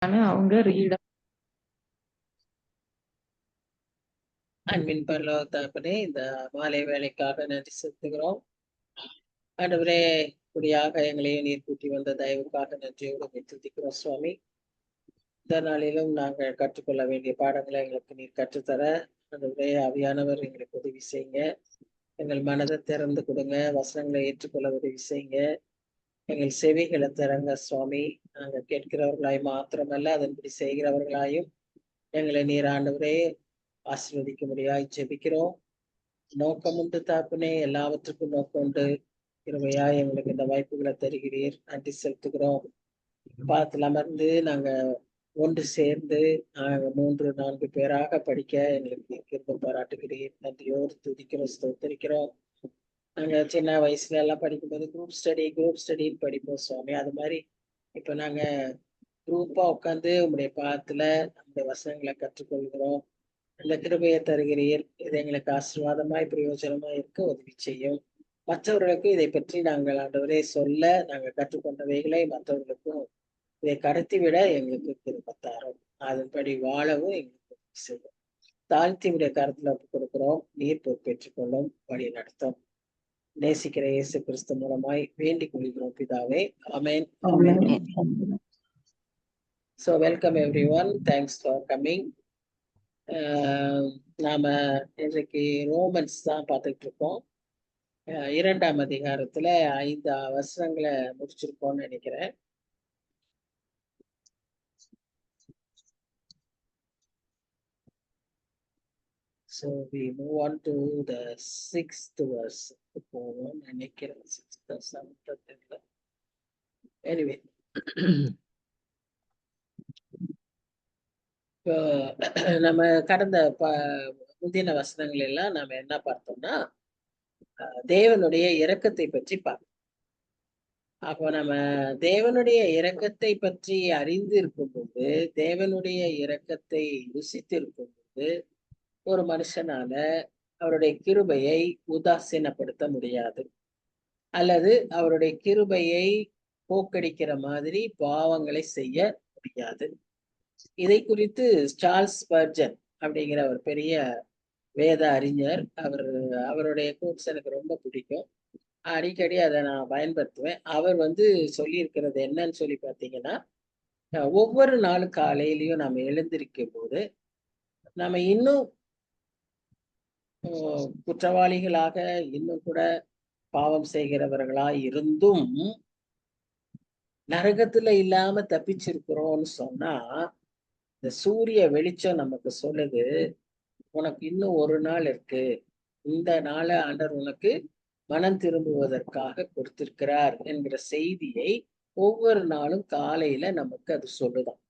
அவங்க ரீட் அன்பின் பரலோக தகப்பனே, இந்த மாலை வேலைக்காக நன்றி செலுத்துகிறோம். ஆண்டவரே, குடியாக எங்களையும் நீர் கூட்டி வந்த தயவுக்காக நன்றியோடு துதிக்கிறோம் சுவாமி. இந்த நாளிலும் நாங்கள் கற்றுக்கொள்ள வேண்டிய பாடங்களை எங்களுக்கு நீர் கற்றுத்தர ஆண்டவரே, ஆவியானவர் எங்களுக்கு உதவி செய்யுங்க. எங்கள் மனதை திறந்து கொடுங்க, வசனங்களை ஏற்றுக்கொள்ள உதவி செய்யுங்க. எங்கள் செவிகளை திறங்க சுவாமி. நாங்கள் கேட்கிறவர்களாய் மாத்திரமல்ல, அதன்படி செய்கிறவர்களாயும் எங்களை நீர் ஆண்டவரே ஆசீர்வதிக்க முடியாய் ஜெபிக்கிறோம். நோக்கம் உண்டு தாக்குனே, எல்லாவற்றுக்கும் நோக்கம் உண்டு. கிருபையா எங்களுக்கு இந்த வாய்ப்புகளை தருகிறீர், நன்றி செலுத்துகிறோம். பாத்துல அமர்ந்து நாங்க ஒன்று சேர்ந்து 3-4 பேராக படிக்க எங்களுக்கு கிருபை பாராட்டுகிறீர். நன்றியோடு துதிக்கிறோம், ஸ்தோத்தரிக்கிறோம். நாங்க சின்ன வயசுல எல்லாம் படிக்கும்போது குரூப் ஸ்டடின்னு படிப்போம் சுவாமி. அது மாதிரி இப்ப நாங்க குரூப்பா உட்காந்து உங்களுடைய பாத்துல நம்முடைய வசனங்களை கற்றுக்கொள்கிறோம். நல்ல கிருபையை தருகிறீர். இது எங்களுக்கு ஆசீர்வாதமாய் பிரயோஜனமாய் இருக்க உதவி செய்யும். மற்றவர்களுக்கும் இதை பற்றி நாங்கள் ஆண்டவரே சொல்ல, நாங்கள் கற்றுக்கொண்டவைகளை மற்றவர்களுக்கும் இதை கடத்தி விட எங்களுக்கு கிருபை தாரும். அதன்படி வாழவும் எங்களுக்கு உதவி செய்யும். தாழ்த்தி விட கருத்துல ஒப்புக் கொடுக்கிறோம். நீர் பொறுப்பேற்றுக் கொள்ளும், வழி நடத்தும். நேசிக்கிற இயேசு கிறிஸ்து மூலமாய் வேண்டிக் கொள்கிறோம் பிதாவே. ஆமென். So welcome everyone. Thanks for coming. நாம இன்றைக்கு ரோமன்ஸ் தான் பார்த்துட்டு இருக்கோம். 2ஆம் அதிகாரத்துல 5 வசனங்களை முடிச்சிருக்கோம்னு நினைக்கிறேன். So we move on to the 6th verse. போவோம் நினைக்கிறேன். 6th or 7th. Anyway. நம்ம கடந்த முந்தின வசனங்கள் எல்லாம் நாம என்ன பார்த்தோம்னா, தேவனுடைய இரக்கத்தை பற்றி பார்த்தோம். அப்போ நம்ம தேவனுடைய இரக்கத்தை பற்றி அறிந்து இருக்கும்போது, தேவனுடைய இரக்கத்தை ருசித்திருக்கும் போது, ஒரு மனுஷனால அவருடைய கிருபையை உதாசீனப்படுத்த முடியாது, அல்லது அவருடைய கிருபையை போக்கடிக்கிற மாதிரி பாவங்களை செய்ய முடியாது. இதை குறித்து சார்ல்ஸ் ஸ்பர்ஜன் அப்படிங்கிற ஒரு பெரிய வேத அறிஞர், அவருடைய கோட்ஸ் எனக்கு ரொம்ப பிடிக்கும். அடிக்கடி அதை நான் பயன்படுத்துவேன். அவர் சொல்லியிருக்கிறது என்னன்னு சொல்லி பார்த்தீங்கன்னா, ஒவ்வொரு நாளும் காலையிலையும் நம்ம எழுந்திருக்கும் போது நம்ம இன்னும் குற்றவாளிகளாக, இன்னும் கூட பாவம் செய்கிறவர்களாய் இருந்தும் நரகத்துல இல்லாம தப்பிச்சிருக்கிறோம்னு சொன்னா, இந்த சூரிய வெளிச்சம் நமக்கு சொல்லுது, உனக்கு இன்னும் ஒரு நாள் இருக்கு. இந்த நாளை ஆண்டவர் உனக்கு மனம் திரும்புவதற்காக கொடுத்திருக்கிறார் என்கிற செய்தியை ஒவ்வொரு நாளும் காலையில நமக்கு அது சொல்லுதான்.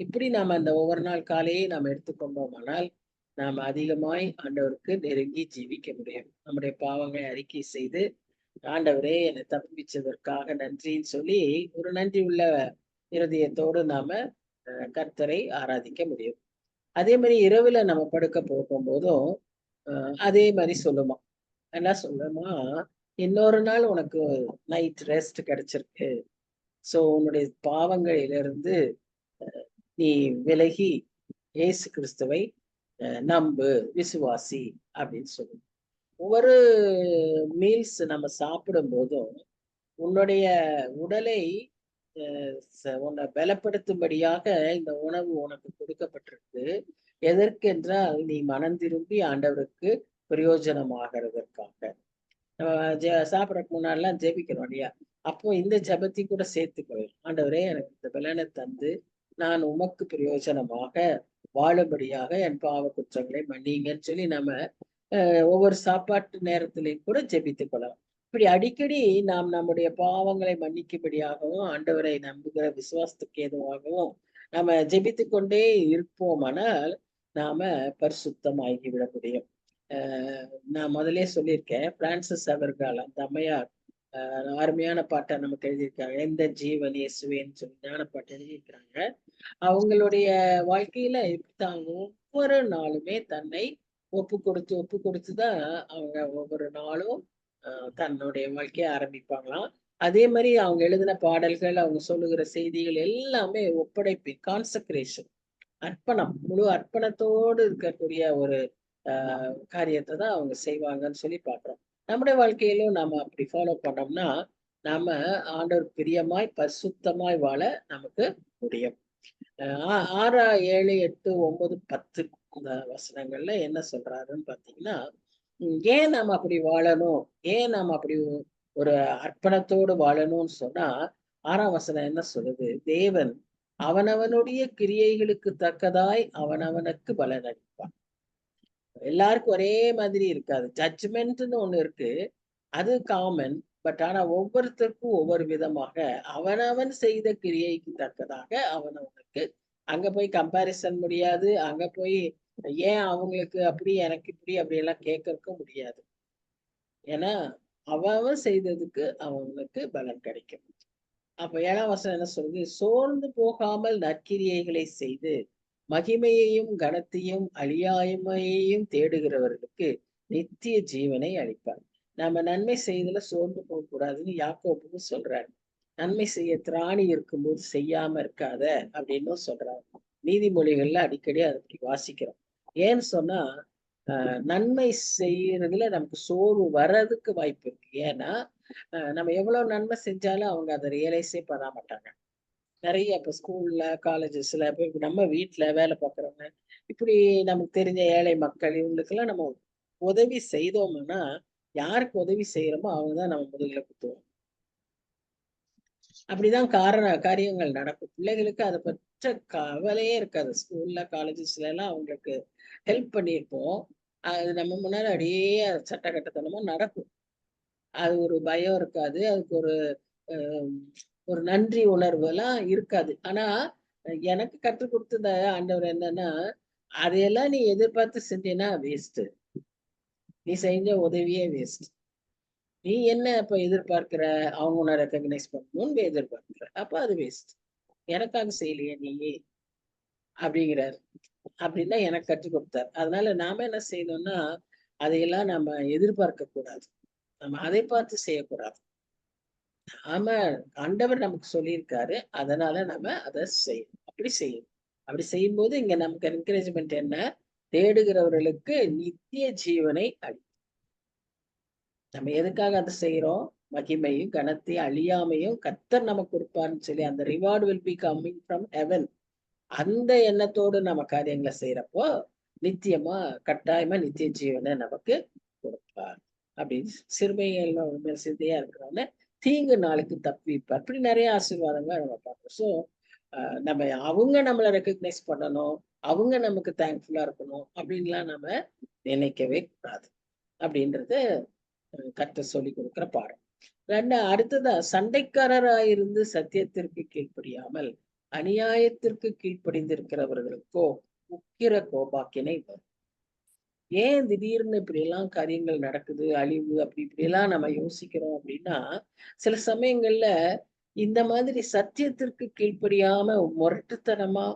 இப்படி நாம அந்த ஒவ்வொரு நாள் காலையை நாம் எடுத்துக்கொண்டோமானால் நாம் அதிகமாய் ஆண்டவருக்கு நெருங்கி ஜீவிக்க முடியும். நம்முடைய பாவங்களை அறிக்கை செய்து, ஆண்டவரே என்னை தப்பிச்சதற்காக நன்றின்னு சொல்லி ஒரு நன்றி உள்ள இருதயத்தோடு நாம கர்த்தரை ஆராதிக்க முடியும். அதே மாதிரி இரவுல நம்ம படுக்க போகும்போதும் அதே மாதிரி சொல்லுமா, என்ன சொல்லுமா, இன்னொரு நாள் உனக்கு நைட் ரெஸ்ட் கிடைச்சிருக்கு. சோ உன்னுடைய பாவங்களிலிருந்து நீ விலகி இயேசு கிறிஸ்துவை நம்பு, விசுவாசி அப்படின்னு சொல்லுவோம். ஒவ்வொரு மீல்ஸ் நம்ம சாப்பிடும் போதும் உன்னுடைய உடலை உன்னை பலப்படுத்தும்படியாக இந்த உணவு உனக்கு கொடுக்கப்பட்டிருக்கு. எதற்கென்றால் நீ மனம் திரும்பி ஆண்டவருக்கு பிரயோஜனமாகிறதற்காக. சாப்பிடறதுக்கு முன்னாடிலாம் ஜெபிக்கிறோம் இல்லையா? அப்போ இந்த ஜபத்தை கூட சேர்த்துக்கொள்ளும். ஆண்டவரே, எனக்கு இந்த பலனை தந்து நான் உமக்கு பிரயோஜனமாக வாழும்படியாக என் பாவ குற்றங்களை மன்னிங்கன்னு சொல்லி நம்ம ஒவ்வொரு சாப்பாட்டு நேரத்திலையும் கூட ஜெபித்துக் கொள்ளலாம். இப்படி அடிக்கடி நாம் நம்முடைய பாவங்களை மன்னிக்கும்படியாகவும், ஆண்டவரை நம்புகிற விசுவாசத்துக்கு ஏதுவாகவும் நம்ம ஜெபித்து கொண்டே இருப்போமானால் நாம பரிசுத்தமாகிவிட முடியும். நான் முதலே சொல்லியிருக்கேன், பிரான்சிஸ் அவர்கள் அந்த அம்மையார் அருமையான பாட்டை நமக்கு எழுதியிருக்காங்க. எந்த ஜீவன் இயேசுவேன்னு சொல்லி ஞான பாட்டு எழுதியிருக்கிறாங்க. அவங்களுடைய வாழ்க்கையில இப்படித்தான் ஒவ்வொரு நாளுமே தன்னை ஒப்பு கொடுத்துதான் அவங்க ஒவ்வொரு நாளும் தன்னுடைய வாழ்க்கையை ஆரம்பிப்பாங்களாம். அதே மாதிரி அவங்க எழுதின பாடல்கள், அவங்க சொல்லுகிற செய்திகள் எல்லாமே ஒப்படைப்பு, கான்சக்ரேஷன், அர்ப்பணம், முழு அர்ப்பணத்தோடு இருக்கக்கூடிய ஒரு காரியத்தை தான் அவங்க செய்வாங்கன்னு சொல்லி பார்க்கிறோம். நம்முடைய வாழ்க்கையிலும் நாம அப்படி ஃபாலோ பண்ணோம்னா, நாம ஆண்டவர் பிரியமாய் பரிசுத்தமாய் வாழ நமக்கு முடியும். 6, 7, 8, 9, 10 இந்த வசனங்கள்ல என்ன சொல்றாருன்னு பார்த்தீங்கன்னா, ஏன் நாம அப்படி வாழணும்? ஏன் நாம அப்படி ஒரு அர்ப்பணத்தோடு வாழணும்னு சொன்னா, 6ஆம் வசனம் என்ன சொல்லுது? தேவன் அவனவனுடைய கிரியைகளுக்கு தக்கதாய் அவனவனுக்கு பலன் அளிப்பான். எல்லாருக்கும் ஒரே மாதிரி இருக்காது. ஜட்ஜ்மெண்ட்ன்னு ஒண்ணு இருக்கு. அது காமன். பட் ஆனா ஒவ்வொருத்தருக்கும் ஒவ்வொரு விதமாக அவனவன் செய்த கிரியைக்கு தக்கதாக அவனவனுக்கு அங்க போய் கம்பேரிசன் முடியாது. அங்க போய் ஏன் அவங்களுக்கு அப்படி எனக்கு இப்படி அப்படியெல்லாம் கேட்கறதுக்கும் முடியாது. ஏன்னா அவன் செய்ததுக்கு அவனுக்கு பலன் கிடைக்கும். அப்ப 7ஆம் வசனம் என்ன சொல்லுது? சோர்ந்து போகாமல் நற்கிரியைகளை செய்து மகிமையையும் கனத்தையும் அழியாமையையும் தேடுகிறவர்களுக்கு நித்திய ஜீவனை அளிப்பார். நம்ம நன்மை செய்தல சோர்ந்து போக கூடாதுன்னு யாக்கோபுக்கு சொல்றாரு. நன்மை செய்ய திராணி இருக்கும்போது செய்யாம இருக்காத அப்படின்னு சொல்றாரு. நீதிமொழிகள்ல அடிக்கடி அதை பற்றி வாசிக்கிறோம். ஏன்னு சொன்னா நன்மை செய்யறதுல நமக்கு சோர்வு வர்றதுக்கு வாய்ப்பு இருக்கு. ஏன்னா நம்ம எவ்வளவு நன்மை செஞ்சாலும் அவங்க அதை ரியலைஸே பண்ண மாட்டாங்க. நிறைய இப்ப ஸ்கூல்ல, காலேஜஸ்ல இப்ப நம்ம வீட்டுல வேலை பார்க்குறவங்க, இப்படி நமக்கு தெரிஞ்ச ஏழை மக்கள் இவங்களுக்கெல்லாம் நம்ம உதவி செய்தோம்னா, யாருக்கு உதவி செய்யறோமோ அவங்க தான் நம்ம முதுகுல குத்துவோம். அப்படிதான் காரியங்கள் நடக்கும். பிள்ளைகளுக்கு அதை பற்ற கவலையே இருக்காது. ஸ்கூல்ல, காலேஜஸ்ல எல்லாம் அவங்களுக்கு ஹெல்ப் பண்ணியிருப்போம். அது நம்ம முன்னாடி அப்படியே சட்டகட்டத்தனமா நடக்கும். அது ஒரு பயம் இருக்காது. அதுக்கு ஒரு நன்றி உணர்வு எல்லாம் இருக்காது. ஆனா எனக்கு கற்றுக் கொடுத்தத ஆண்டவர் என்னன்னா, அதையெல்லாம் நீ எதிர்பார்த்து செஞ்சேன்னா வேஸ்ட். நீ செஞ்ச உதவியே வேஸ்ட். நீ என்ன இப்ப எதிர்பார்க்கிற? அவங்க உன்னை ரெக்கக்னைஸ் பண்ணணும்னு எதிர்பார்க்கிற. அப்ப அது வேஸ்ட். எனக்காக செய்யலையே நீ அப்படிங்கிறார். அப்படின்னு எனக்கு கற்றுக் கொடுத்தார். அதனால நாம என்ன செய்யணும்னா, அதையெல்லாம் நம்ம எதிர்பார்க்க கூடாது. நம்ம அதை பார்த்து செய்யக்கூடாது. ஆமா, ஆண்டவர் நமக்கு சொல்லியிருக்காரு. அதனால நம்ம அதை செய்யணும். அப்படி செய்யணும். அப்படி செய்யும்போது இங்க நமக்கு என்கரேஜ்மெண்ட் என்ன? தேடுகிறவர்களுக்கு நித்திய ஜீவனை நம்ம எதுக்காக அதை செய்யறோம்? மகிமையும் கனத்தையும் அழியாமையும் கர்த்தர் நமக்கு கொடுப்பார்னு சொல்லி அந்த reward will be coming from heaven. அந்த எண்ணத்தோடு நம்ம காரியங்களை செய்யறப்போ நித்தியமா கட்டாயமா நித்திய ஜீவனை நமக்கு கொடுப்பார். அப்படின்னு சிறுமைகள் சிந்தையா இருக்கிறவங்க தீங்கு நாளுக்கு தப்பிப்பார். அப்படி நிறைய ஆசீர்வாதங்கள் நம்ம பார்க்கணும். ஸோ நம்ம அவங்க நம்மளை ரெக்கக்னைஸ் பண்ணணும், அவங்க நமக்கு தேங்க்ஃபுல்லா இருக்கணும் அப்படின்லாம் நம்ம நினைக்கவே கூடாது. அப்படின்றது கர்த்தர் சொல்லி கொடுக்கிற பாடம். அடுத்ததா சண்டைக்காரராயிருந்து சத்தியத்திற்கு கீழ்ப்படியாமல் அநியாயத்திற்கு கீழ்ப்படிந்திருக்கிறவர்களுக்கோ உக்கிர கோபாக்கினை வரும். ஏன் திடீர்னு இப்படி எல்லாம் காரியங்கள் நடக்குது, அழிவு அப்படி இப்படி எல்லாம் நம்ம யோசிக்கிறோம் அப்படின்னா, சில சமயங்கள்ல இந்த மாதிரி சத்தியத்திற்கு கீழ்ப்படியாம முரட்டுத்தனமா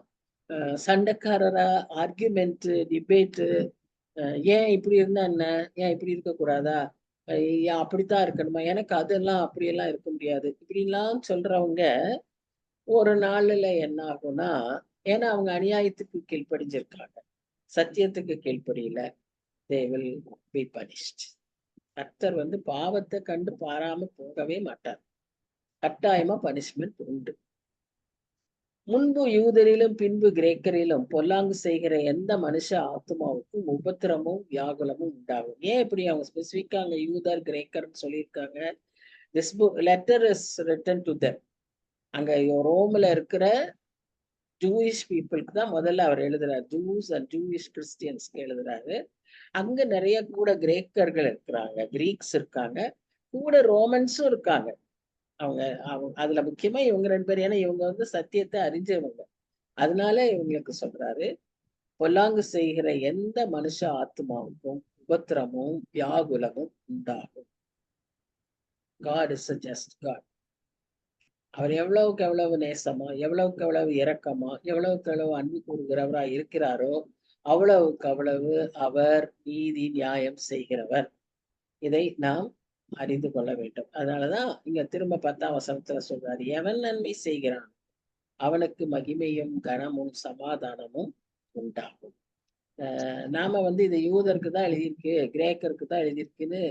சண்டைக்காரரா ஆர்கியூமெண்ட் டிபேட்டு, ஏன் இப்படி இருந்தா என்ன, ஏன் இப்படி இருக்க கூடாதா, ஏன் அப்படித்தான் இருக்கணுமா, எனக்கு அதெல்லாம் அப்படியெல்லாம் இருக்க முடியாது இப்படிலாம் சொல்றவங்க ஒரு நாள்ல என்ன ஆகும்னா, ஏன்னா அவங்க அநியாயத்துக்கு கீழ்ப்படிஞ்சிருக்காங்க, சத்தியத்துக்கு கீழ்ப்படியில, they will be punished. கர்த்தர் பாவத்தை கண்டு பாராம போகவே மாட்டார். கட்டாயமா பனிஷ்மெண்ட் உண்டு. முன்பு யூதரிலும் பின்பு கிரேக்கரிலும் பொல்லாங்கு செய்கிற எந்த மனுஷ ஆத்மாவுக்கும் உபத்திரமும் வியாகுலமும் உண்டாகும். ஏன் இப்படி அவங்க ஸ்பெசிபிக்கா அங்க யூதர் கிரேக்கர்னு சொல்லியிருக்காங்க? This letter is written to them. அங்க ரோம்ல இருக்கிற ஜூயிஷ் பீப்புளுக்கு தான் முதல்ல அவர் எழுதுறாரு. ஜூஸ் அண்ட் ஜூயிஷ் கிறிஸ்டியன்ஸ்க்கு எழுதுறாரு. அங்க நிறைய கூட கிரேக்கர்கள் இருக்கிறாங்க, கிரீக்ஸ் இருக்காங்க, கூட ரோமன்ஸும் இருக்காங்க. அவங்க அதுல முக்கியமா இவங்க 2 பேர். ஏன்னா இவங்க சத்தியத்தை அறிஞ்சவங்க. அதனால இவங்களுக்கு சொல்றாரு, பொல்லாங்கு செய்கிற எந்த மனுஷ ஆத்மாவுக்கும் உபத்திரமும் வியாகுலமும் உண்டாகும். God is a just God. அவர் எவ்வளவுக்கு எவ்வளவு நேசமா, எவ்வளவுக்கு எவ்வளவு இரக்கமா, எவ்வளவுக்கு எவ்வளவு அன்பு கூறுகிறவரா இருக்கிறாரோ அவ்வளவுக்கு அவ்வளவு அவர் நீதி நியாயம் செய்கிறவர். இதை நாம் அறிந்து கொள்ள வேண்டும். அதனாலதான் இங்க திரும்ப 10ஆம் வசனத்துல சொல்றாரு, எவன் நன்மை செய்கிறான் அவனுக்கு மகிமையும் கனமும் சமாதானமும் உண்டாகும். நாம இது யூதருக்கு தான் எழுதியிருக்கு, கிரேக்கருக்கு தான் எழுதியிருக்குன்னு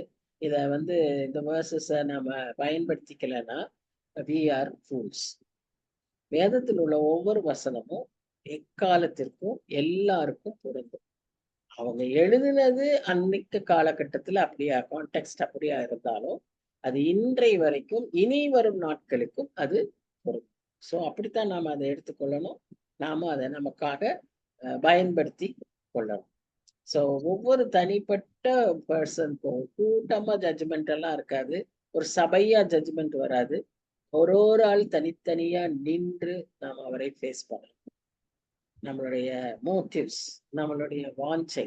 இத இந்த வேர்சஸ நாம பயன்படுத்திக்கலன்னா we are fools. வேதத்தில் உள்ள ஒவ்வொரு வசனமும் எக்காலத்திற்கும் எல்லாருக்கும் பொருந்தும். அவங்க எழுதினது அன்னைக்கு காலகட்டத்துல அப்படியா கான்டெக்ஸ்ட் அப்படியா இருந்தாலும் அது இன்றை வரைக்கும் இனி வரும் நாட்களுக்கும் அது பொருந்தும். ஸோ அப்படித்தான் நாம அதை எடுத்துக்கொள்ளணும். நாம அதை நமக்காக பயன்படுத்தி கொள்ளணும். ஸோ ஒவ்வொரு தனிப்பட்ட பர்சனுக்கும் கூட்டமா ஜட்ஜ்மெண்ட் எல்லாம் இருக்காது, ஒரு சபையா ஜட்ஜ்மெண்ட் வராது. ஒரு ஆள் தனித்தனியா நின்று நாம் அவரை ஃபேஸ் பண்ணணும். நம்மளுடைய மோட்டிவ்ஸ், நம்மளுடைய வாஞ்சை,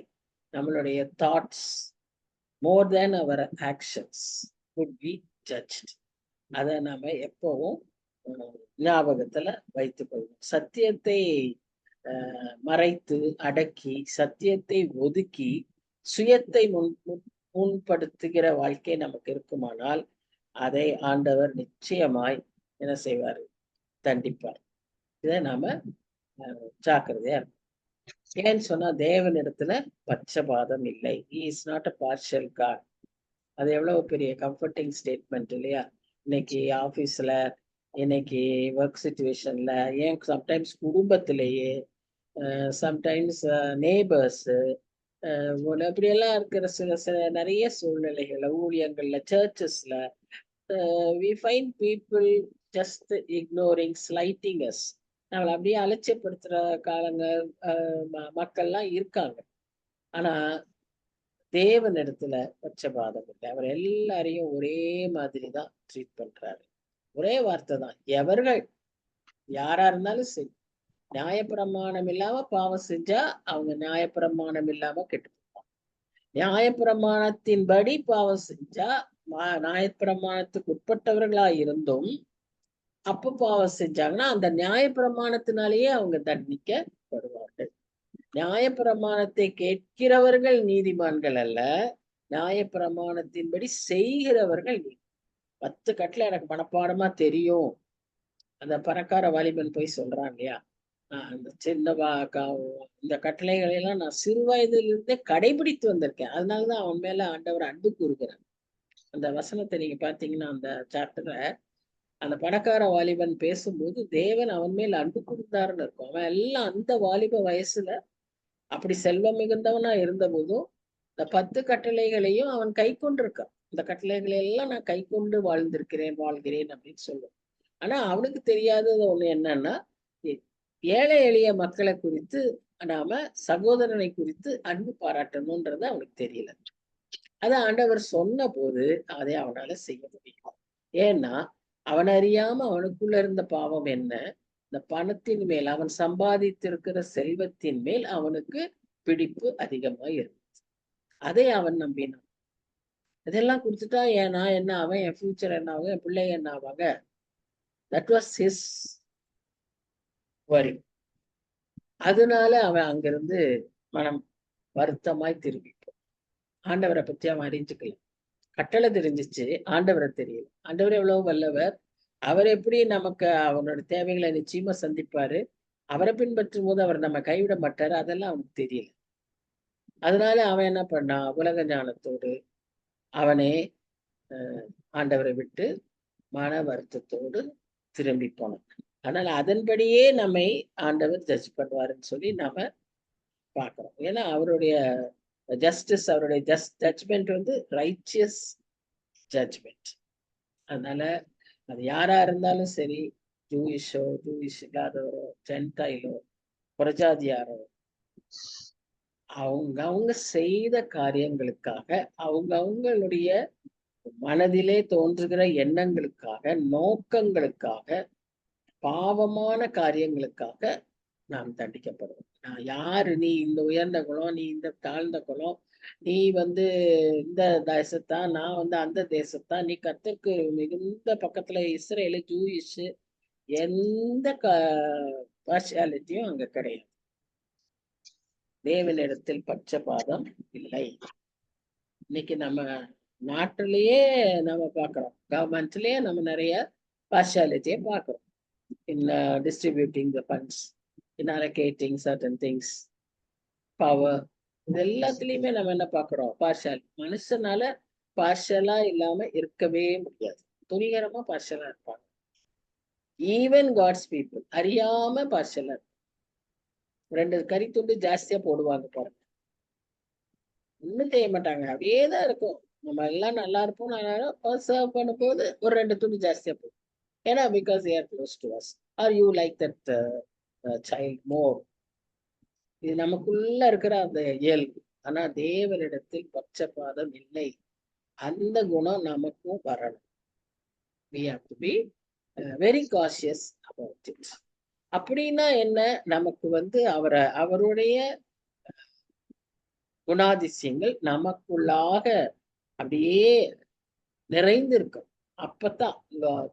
நம்மளுடைய thoughts more than our actions would be judged. அதை நாம எப்பவும் ஞாபகத்துல வைத்துக் கொள்வோம். சத்தியத்தை மறைத்து அடக்கி, சத்தியத்தை ஒதுக்கி, சுயத்தை முன்படுத்துகிற வாழ்க்கை நமக்கு இருக்குமானால் அதை ஆண்டவர் நிச்சயமாய் என்ன செய்வார்? தண்டிப்பார். இதை நாம ஜாக்கிரதையா இருக்கும். ஏன்னு சொன்னா தேவனிடத்துல பட்சபாதம் இல்லை. He is not a partial God. அது எவ்வளவு பெரிய கம்ஃபர்டிங் ஸ்டேட்மெண்ட் இல்லையா? இன்னைக்கு ஆபீஸ்ல, இன்னைக்கு ஒர்க் சிச்சுவேஷன்ல, ஏன் சம்டைம்ஸ் குடும்பத்திலேயே, சம்டைம்ஸ் நேபர்ஸ், இப்படியெல்லாம் இருக்கிற சில சில நிறைய சூழ்நிலைகள்ல, ஊழியங்கள்ல, சர்ச்சஸ்ல we find people just ignoring, slighting us. நம்மளை அப்படியே அலட்சியப்படுத்துற காலங்கள் மக்கள்லாம் இருக்காங்க. ஆனா தேவனிடத்துல பட்சபாதம் இல்லை. அவர் எல்லாரையும் ஒரே மாதிரி தான் ட்ரீட் பண்றாரு. ஒரே வார்த்தை தான், எவர்கள் யாரா இருந்தாலும் சரி, நியாயப்பிரமாணம் இல்லாம பாவம் செஞ்சா அவங்க நியாயப்பிரமாணம் இல்லாம கெட்டு போவாங்க. நியாயப்பிரமாணத்தின்படி பாவம் செஞ்சா, நியாயப்பிரமாணத்துக்கு உட்பட்டவர்களா இருந்தும் அப்ப பாவம் செஞ்சாங்கன்னா அந்த நியாயப்பிரமாணத்தினாலேயே அவங்க தண்டிக்கப்படுவார்கள். நியாயப்பிரமாணத்தை கேட்கிறவர்கள் நீதிமான்கள் அல்ல, நியாயப்பிரமாணத்தின்படி செய்கிறவர்கள். 10 கட்டளை எனக்கு மனப்பாடமா தெரியும், அந்த பணக்கார வாலிபன் போய் சொல்றான் இல்லையா, அந்த சின்ன இந்த கட்டளைகளை எல்லாம் நான் சிறு வயதிலிருந்தே கடைபிடித்து வந்திருக்கேன், அதனாலதான் அவன் மேல ஆண்டவர் அன்பு கூறுகிறான். அந்த வசனத்தை நீங்க பாத்தீங்கன்னா அந்த சாப்டர்ல அந்த பணக்கார வாலிபன் பேசும்போது தேவன் அவன் மேல் அன்பு கூர்ந்தாருன்னு இருக்கும். அவன் எல்லாம் அந்த வாலிப வயசுல அப்படி செல்வம் மிகுந்தவனா இருந்த போதும் இந்த 10 கட்டளைகளையும் அவன் கை கொண்டிருக்கான். இந்த கட்டளைகளை எல்லாம் நான் கை கொண்டு வாழ்கிறேன் அப்படின்னு சொல்லுவான். ஆனா அவனுக்கு தெரியாதது ஒண்ணு என்னன்னா, ஏழை எளிய மக்களை குறித்து நாம சகோதரனை குறித்து அன்பு பாராட்டணும்ன்றது அவனுக்கு தெரியல. அதை ஆண்டவர் சொன்ன போது அதை அவனால செய்ய முடியும். ஏன்னா அவன் அறியாம அவனுக்குள்ள இருந்த பாவம் என்ன, இந்த பணத்தின் மேல், அவன் சம்பாதித்திருக்கிற செல்வத்தின் மேல் அவனுக்கு பிடிப்பு அதிகமா இருந்துச்சு. அதை அவன் நம்பினான். இதெல்லாம் கொடுத்துட்டா நான் என்ன ஆவேன், என் ஃபியூச்சர் என்ன ஆகும், என் பிள்ளை என்ன ஆவாங்க, தட் வாஸ் ஹிஸ் வரி. அதனால அவன் அங்கிருந்து மனம் வருத்தமாய் திரும்பிப்போம். ஆண்டவரை பத்தி அவன் அறிஞ்சுக்கல. கட்டளை தெரிஞ்சிச்சு, ஆண்டவரை தெரியல. ஆண்டவர் எவ்வளவு வல்லவர், அவர் எப்படி நமக்கு அவனோட தேவைகளை நிச்சயமா சந்திப்பாரு, அவரை பின்பற்றும் போது அவர் நம்ம கைவிட மாட்டாரு, அதெல்லாம் அவனுக்கு தெரியல. அதனால அவன் என்ன பண்ணான், உலக ஞானத்தோடு அவனே ஆண்டவரை விட்டு மன வருத்தத்தோடு திரும்பி போனான். அதனால அதன்படியே நம்மை ஆண்டவர் ஜட்ஜ் பண்ணுவாருன்னு சொல்லி நாம பார்க்கிறோம். ஏன்னா அவருடைய ஜஸ்டிஸ், அவருடைய ஜட்ஜ்மெண்ட் ரைச்சியஸ் ஜட்ஜ்மெண்ட். அதனால அது யாரா இருந்தாலும் சரி, ஜூயிஷ் இல்லாதவரோ, ஜென்டைலோ, புரஜாதியாரோ, அவங்க செய்த காரியங்களுக்காக, அவங்களுடைய மனதிலே தோன்றுகிற எண்ணங்களுக்காக, நோக்கங்களுக்காக, பாவமான காரியங்களுக்காக நாம் தண்டிக்கப்படுவோம். நான் யாரு, நீ இந்த உயர்ந்த குலம், நீ இந்த தாழ்ந்த குலம், நீ இந்த தேசத்தான், நான் அந்த தேசத்தான், நீ கர்த்தருக்கு மிகுந்த பக்கத்துல இஸ்ரேலு, ஜூயிஷ், எந்த பார்ஷியாலிட்டியும் அங்க கிடையாது. தேவனிடத்தில் பட்சபாதம் இல்லை. இன்னைக்கு நம்ம நாட்டிலேயே நம்ம பார்க்குறோம், கவர்மெண்ட்லயே நம்ம நிறைய பார்ஷியாலிட்டியை பார்க்குறோம். In distributing the funds, in allocating certain things, power, இது எல்லாத்துலயுமே நம்ம என்ன பார்க்குறோம்? பார்ஷியாலிட்டி. மனுஷனால பார்ஷியலா இல்லாம இருக்கவே முடியாது. துணிகரமா பார்ஷியலா இருப்பாங்க. ஈவன் காட்ஸ் பீப்புள் அறியாம பார்ஷியலா இருப்பாங்க. 2 கறி துண்டு ஜாஸ்தியா போடுவாங்க பாருங்க. ஒண்ணும் செய்ய மாட்டாங்க. அப்படியே தான் இருக்கும். நம்ம எல்லாம் நல்லா இருப்போம், நல்லா சர்வ் பண்ணும்போது ஒரு 2 துண்டு ஜாஸ்தியா போடும். ஏன்னா because they are close to us. Or you like that child more. இது நமக்குள்ள இருக்கிற அந்த இயல்பு. ஆனா தேவனிடத்தில் பட்சபாதம் இல்லை. அந்த குணம் நமக்கும் வரணும். We have to be very cautious about it. அப்படின்னா என்ன? நமக்கு வந்து அவருடைய குணாதிசயங்கள் நமக்குள்ளாக அப்படியே நிறைந்திருக்கும். அப்பதான்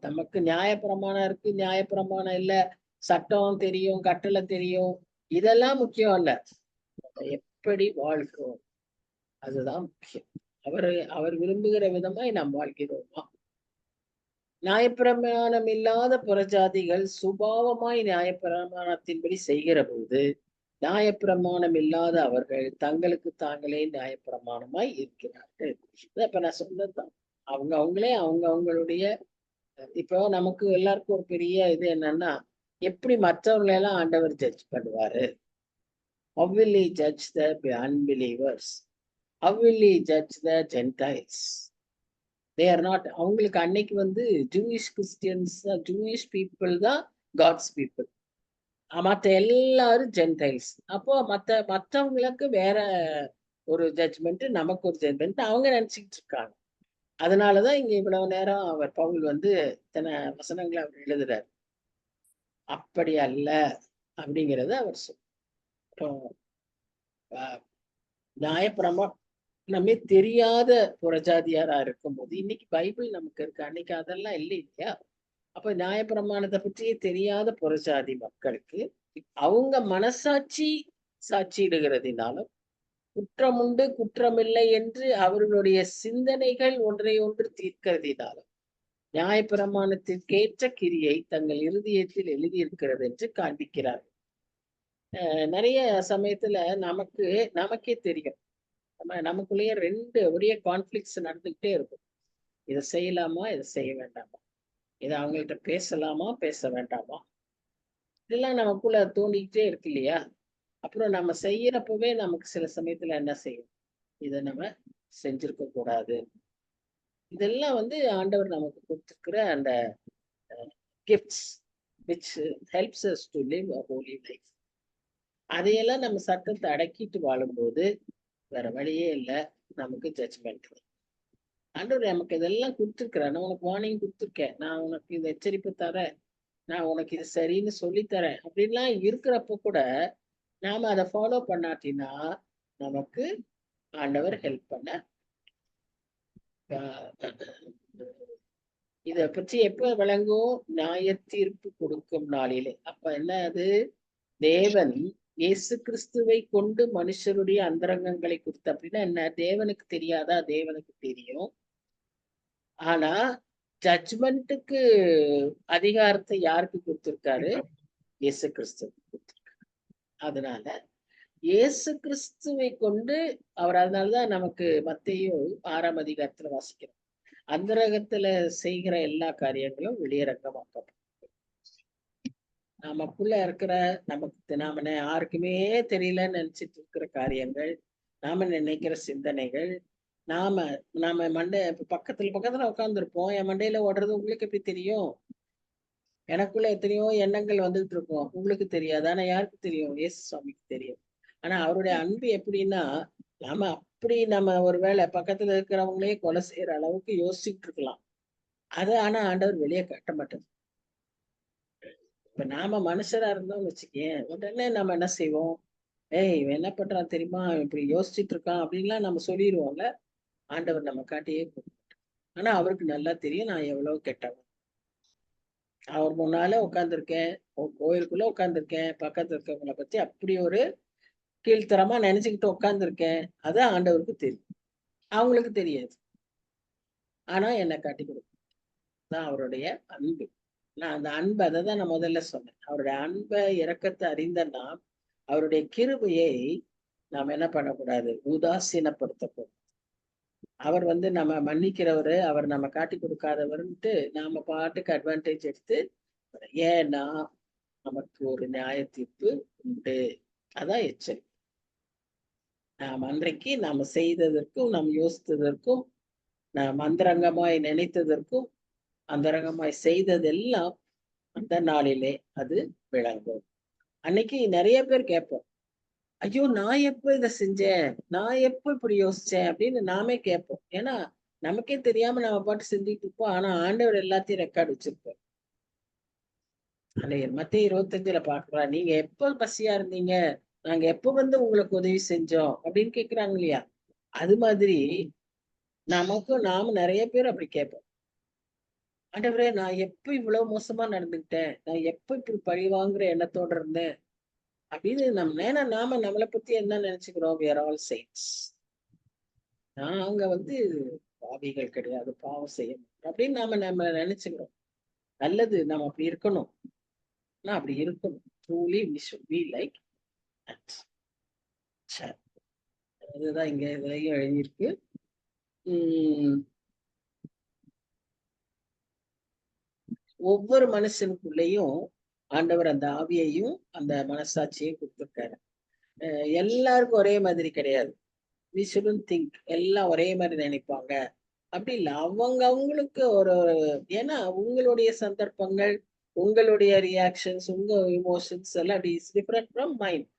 நமக்கு நியாயப்பிரமாணம் இருக்கு, நியாயப்பிரமாணம் இல்ல, சட்டம் தெரியும், கட்டளை தெரியும், இதெல்லாம் முக்கியம் அல்ல. எப்படி வாழ்கிறோம் அதுதான் முக்கியம். அவர் விரும்புகிற விதமாய் நாம் வாழ்கிறோமா? நியாயப்பிரமாணம் இல்லாத புறஜாதிகள் சுபாவமாய் நியாயப்பிரமாணத்தின்படி செய்கிற போது, நியாயப்பிரமாணம் இல்லாத அவர்கள் தங்களுக்கு தாங்களே நியாயப்பிரமாணமாய் இருக்கிறார்கள். இப்ப நான் சொன்னதுதான். அவங்களுடைய இப்போ நமக்கு எல்லாருக்கும் ஒரு பெரிய இது என்னன்னா, எப்படி மற்றவங்களை எல்லாம் ஆண்டவர் ஜட்ஜ் பண்ணுவாரு? How will he judge the unbelievers? How will he judge the Gentiles? They are not. அவங்களுக்கு அன்னைக்கு வந்து ஜூயிஷ் கிறிஸ்டியன்ஸ், ஜூயிஷ் பீப்புள் தான் காட்ஸ் பீப்புள். மற்ற எல்லாரும் ஜென்டைல்ஸ். அப்போ மற்றவங்களுக்கு வேற ஒரு ஜட்ஜ்மெண்ட், நமக்கு ஒரு ஜட்ஜ்மெண்ட் அவங்க நினைச்சுக்கிட்டு இருக்காங்க. அதனாலதான் இங்க இவ்வளவு நேரம் அவர் பவுல் வந்து இத்தனை வசனங்களை அவர் எழுதுறார். அப்படி அல்ல அப்படிங்கிறத அவர் நியாயப்பிரமாணமே தெரியாத புறஜாதியாரா இருக்கும்போது, இன்னைக்கு பைபிள் நமக்கு இருக்கு, அன்னைக்கு அதெல்லாம் இல்லை இல்லையா? அப்ப நியாயப்பிரமாணத்தை பற்றியே தெரியாத புறஜாதி மக்களுக்கு அவங்க மனசாட்சி சாட்சியிடுகிறதினாலும், குற்றமுண்டு குற்றமில்லை என்று அவர்களுடைய சிந்தனைகள் ஒன்றை ஒன்று தீர்க்கிறதினாலும், நியாயப்பிரமாணத்திற்கேற்ற கிரியை தங்கள் இருதயத்தில் எழுதியிருக்கிறது என்று காண்பிக்கிறார்கள். நிறைய சமயத்துல நமக்கே தெரியும், நமக்குள்ளேயே ஒரே கான்ஃபிளிக்ஸ் நடந்துகிட்டே இருக்கும். இதை செய்யலாமா, இதை செய்ய வேண்டாமா, இதை அவங்கள்ட்ட பேசலாமா, பேச வேண்டாமா, இதெல்லாம் நமக்குள்ள தோண்டிக்கிட்டே இருக்கு இல்லையா? அப்புறம் நம்ம செய்யறப்பவே நமக்கு சில சமயத்துல என்ன செய்யும், இதை நம்ம செஞ்சிருக்க கூடாது. இதெல்லாம் வந்து ஆண்டவர் நமக்கு கொடுத்திருக்கிற அந்த gifts which helps us to live a holy life. அதையெல்லாம் நம்ம சட்டத்தை அடக்கிட்டு வாழும்போது வேற வழியே இல்லை, நமக்கு ஜட்ஜ்மெண்ட். ஆண்டவர் நமக்கு இதெல்லாம் கொடுத்துருக்கிறேன், நான் உனக்கு வார்னிங் கொடுத்துருக்கேன், நான் உனக்கு இந்த எச்சரிப்பு தரேன், நான் உனக்கு இது சரின்னு சொல்லித்தரேன் அப்படின்லாம் இருக்கிறப்ப கூட நாம அதை ஃபாலோ பண்ணாட்டினா நமக்கு ஆண்டவர் ஹெல்ப் பண்ண. இத பற்றி எப்ப விளங்கும்? நியாய தீர்ப்பு கொடுக்கும் நாளிலே. அப்ப என்ன அது? தேவன் இயேசு கிறிஸ்துவை கொண்டு மனுஷருடைய அந்தரங்கங்களை கொடுத்த. அப்படின்னா என்ன? தேவனுக்கு தெரியாதா? தேவனுக்கு தெரியும். ஆனா ஜட்ஜ்மெண்ட்டுக்கு அதிகாரத்தை யாருக்கு கொடுத்திருக்காரு? இயேசு கிறிஸ்து கொடுத்திருக்காரு. அதனால இயேசு கிறிஸ்துவை கொண்டு அவர், அதனாலதான் நமக்கு மத்தேயு 6ஆம் அதிகாரத்துல வாசிக்கிறோம், அந்தரங்கத்துல செய்கிற எல்லா காரியங்களும் வெளியரங்கமாக்கப்படும். நமக்குள்ள இருக்கிற நாம யாருக்குமே தெரியலன்னு நினைச்சிட்டு இருக்கிற காரியங்கள், நாம நினைக்கிற சிந்தனைகள், நாம மண்டை பக்கத்துல உட்காந்துருப்போம், என் மண்டையில ஓடுறது உங்களுக்கு எப்படி தெரியும்? எனக்குள்ள எத்தனையோ எண்ணங்கள் வந்துட்டு இருக்கோம், உங்களுக்கு தெரியாது. ஆனா யாருக்கு தெரியும்? இயேசு சுவாமிக்கு தெரியும். ஆனா அவருடைய அன்பு எப்படின்னா, நம்ம ஒருவேளை பக்கத்துல இருக்கிறவங்களே கொலை செய்யற அளவுக்கு யோசிச்சுட்டு இருக்கலாம். அது ஆனா ஆண்டவர் வெளியே காட்ட மாட்டோம். இப்ப நாம மனுஷரா இருந்தோம்னு வச்சுக்கேன், உடனே நம்ம என்ன செய்வோம்? இவன் என்ன பண்றான் தெரியுமா, இப்படி யோசிச்சுட்டு இருக்கான் அப்படின்லாம் நம்ம சொல்லிடுவோங்க. ஆண்டவர் நம்ம காட்டியே போக. ஆனா அவருக்கு நல்லா தெரியும் நான் எவ்வளவு கெட்டவன். அவர் முன்னால உட்காந்துருக்கேன், கோயிலுக்குள்ள உட்காந்துருக்கேன், பக்கத்துல இருக்கவங்களை பத்தி அப்படி ஒரு கீழ்த்தரமா நினைச்சுக்கிட்டு உட்காந்துருக்கேன். அது ஆண்டவருக்கு தெரியும், அவங்களுக்கு தெரியாது. ஆனா என்னை காட்டி கொடுக்கும் தான் அவருடைய அன்பு. நான் அந்த அன்பு, அதை தான் நான் முதல்ல சொன்னேன். அவருடைய அன்பை இரக்கத்தை அறிந்த நாம் அவருடைய கிருபையை நாம் என்ன பண்ணக்கூடாது, உதாசீனப்படுத்தக்கூடாது. அவர் நம்ம மன்னிக்கிறவரு, அவர் நம்ம காட்டி கொடுக்காதவர்ன்ட்டு நாம பாட்டுக்கு அட்வான்டேஜ் எடுத்து, ஏன்னா நமக்கு ஒரு நியாய தீர்ப்பு உண்டு. அதான் எச்சரிக்கை. நாம் அன்றைக்கு நாம செய்ததற்கும் நாம் யோசித்ததற்கும் நாம் அந்தரங்கமாய் நினைத்ததற்கும் அந்தரங்கமாய் செய்ததெல்லாம் அந்த நாளிலே அது விளங்கும். அன்னைக்கு நிறைய பேர் கேட்போம், ஐயோ நான் எப்ப இதை செஞ்சேன், நான் எப்ப இப்படி யோசிச்சேன் அப்படின்னு நாமே கேட்போம். ஏன்னா நமக்கே தெரியாம நம்ம பாட்டு செஞ்சுட்டு இருப்போம். ஆனா ஆண்டவர் எல்லாத்தையும் ரெக்கார்டு வச்சிருப்போம். மத்திய 25 பாக்குறா, நீங்க எப்ப பசியா இருந்தீங்க, நாங்க எப்ப உங்களுக்கு உதவி செஞ்சோம் அப்படின்னு கேக்குறாங்க இல்லையா? அது மாதிரி நமக்கும் நாம நிறைய பேர் அப்படி கேட்போம். ஆண்டவரே நான் எப்ப இவ்வளவு மோசமா நடந்துக்கிட்டேன், நான் எப்ப இப்படி பழி வாங்குற எண்ணத்தோட இருந்தேன் அப்படின்னு ஏன்னா நாம நம்மளை பத்தி என்ன நினைச்சுக்கிறோம், we are all saints. நாங்க பாவிகள் கிடையாது, பாவம் செய்யணும் அப்படின்னு நாம நம்ம நினைச்சுக்கிறோம். நல்லது, நம்ம அப்படி இருக்கணும். அப்படி இருக்கணும். Truly we should be like that. அதுதான் இங்க இதுலயும் எழுதியிருக்கு. ஒவ்வொரு மனுஷனுக்குள்ளேயும் ஆண்டவர் அந்த ஆவியையும் அந்த மனசாட்சியையும் கொடுத்துருக்காரு. எல்லாருக்கும் ஒரே மாதிரி கிடையாது. we shouldn't think எல்லாம் ஒரே மாதிரி நினைப்பாங்க அப்படி இல்லை. அவங்களுக்கு ஒரு, ஏன்னா உங்களுடைய சந்தர்ப்பங்கள், உங்களுடைய ரியாக்ஷன்ஸ், உங்க இமோஷன்ஸ் எல்லாம் டிஃபரெண்ட் ஃப்ரம் மைண்ட்.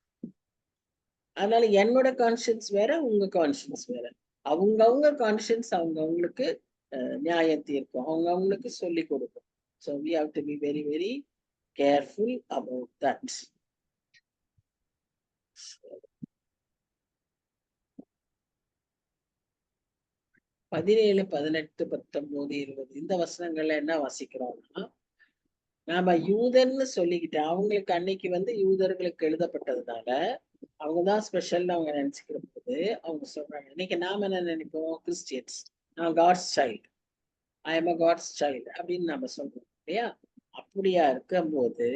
அதனால என்னோட கான்ஷியன்ஸ் வேற, உங்க கான்ஷியன்ஸ் வேற. அவங்கவுங்க கான்ஷியன்ஸ் அவங்கவுங்களுக்கு நியாயம் தீர்க்கும், அவங்கவுங்களுக்கு சொல்லி கொடுக்கும். So we have to be very very careful about that. 17, 18, 19, 20 இந்த வசனங்கள்ல என்ன வாசிக்கிறோம்னா, நாம யூதன்னு சொல்லிக்கிட்டு அவங்களுக்கு அன்னைக்கு யூதர்களுக்கு எழுதப்பட்டதுனால அவங்கதான் ஸ்பெஷல்னு அவங்க நினைச்சுக்கிற போது அவங்க சொல்றாங்க. இன்னைக்கு நாம என்ன நினைப்போம், கிறிஸ்டியன்ஸ், நான் God's child, I am a God's child அப்படின்னு நம்ம சொல்றோம் இல்லையா? அப்படியா இருக்கும்போது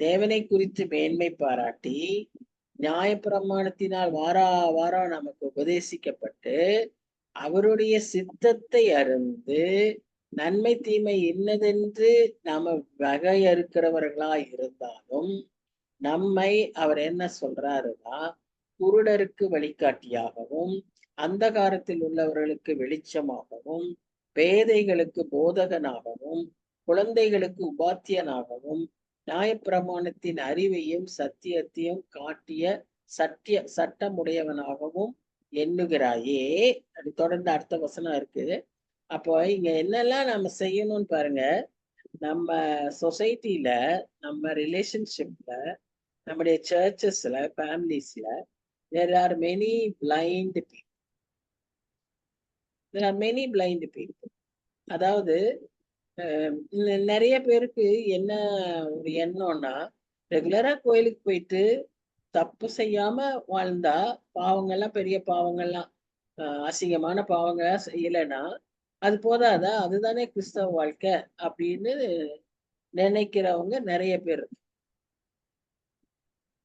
தேவனை குறித்து மேன்மை பாராட்டி நியாயப்பிரமாணத்தினால் வாரம் நமக்கு உபதேசிக்கப்பட்டு அவருடைய சித்தத்தை அறிந்து நன்மை தீமை என்னதென்று நாம வகையறுக்கிறவர்களா இருந்தாலும் நம்மை அவர் என்ன சொல்றாருன்னா, குருடருக்கு வழிகாட்டியாகவும் அந்தகாரத்தில் உள்ளவர்களுக்கு வெளிச்சமாகவும் பேதைகளுக்கு போதகனாகவும் குழந்தைகளுக்கு உபாத்தியனாகவும் நியாயப்பிரமாணத்தின் அறிவையும் சத்தியத்தையும் காட்டிய சட்டமுடையவனாகவும் எண்ணுகிறாயே. அது தொடர்ந்து அடுத்த வசனம் இருக்கு. அப்போ இங்க என்னெல்லாம் நம்ம செய்யணும்னு பாருங்க. நம்ம சொசைட்டில, நம்ம ரிலேஷன்ஷிப்ல, நம்முடைய சர்ச்சஸ்ல, ஃபேமிலிஸ்ல there are many blind people. There are many blind people. அதாவது நிறைய பேருக்கு என்ன ஒரு எண்ணம்னா, ரெகுலரா கோயிலுக்கு போயிட்டு தப்பு செய்யாம வாழ்ந்தா, பாவங்கள்லாம் பெரிய பாவங்கள்லாம் அசிங்கமான பாவங்க செய்யலைன்னா அது போதாதா, அதுதானே கிறிஸ்தவ வாழ்க்கை அப்படின்னு நினைக்கிறவங்க நிறைய பேர்.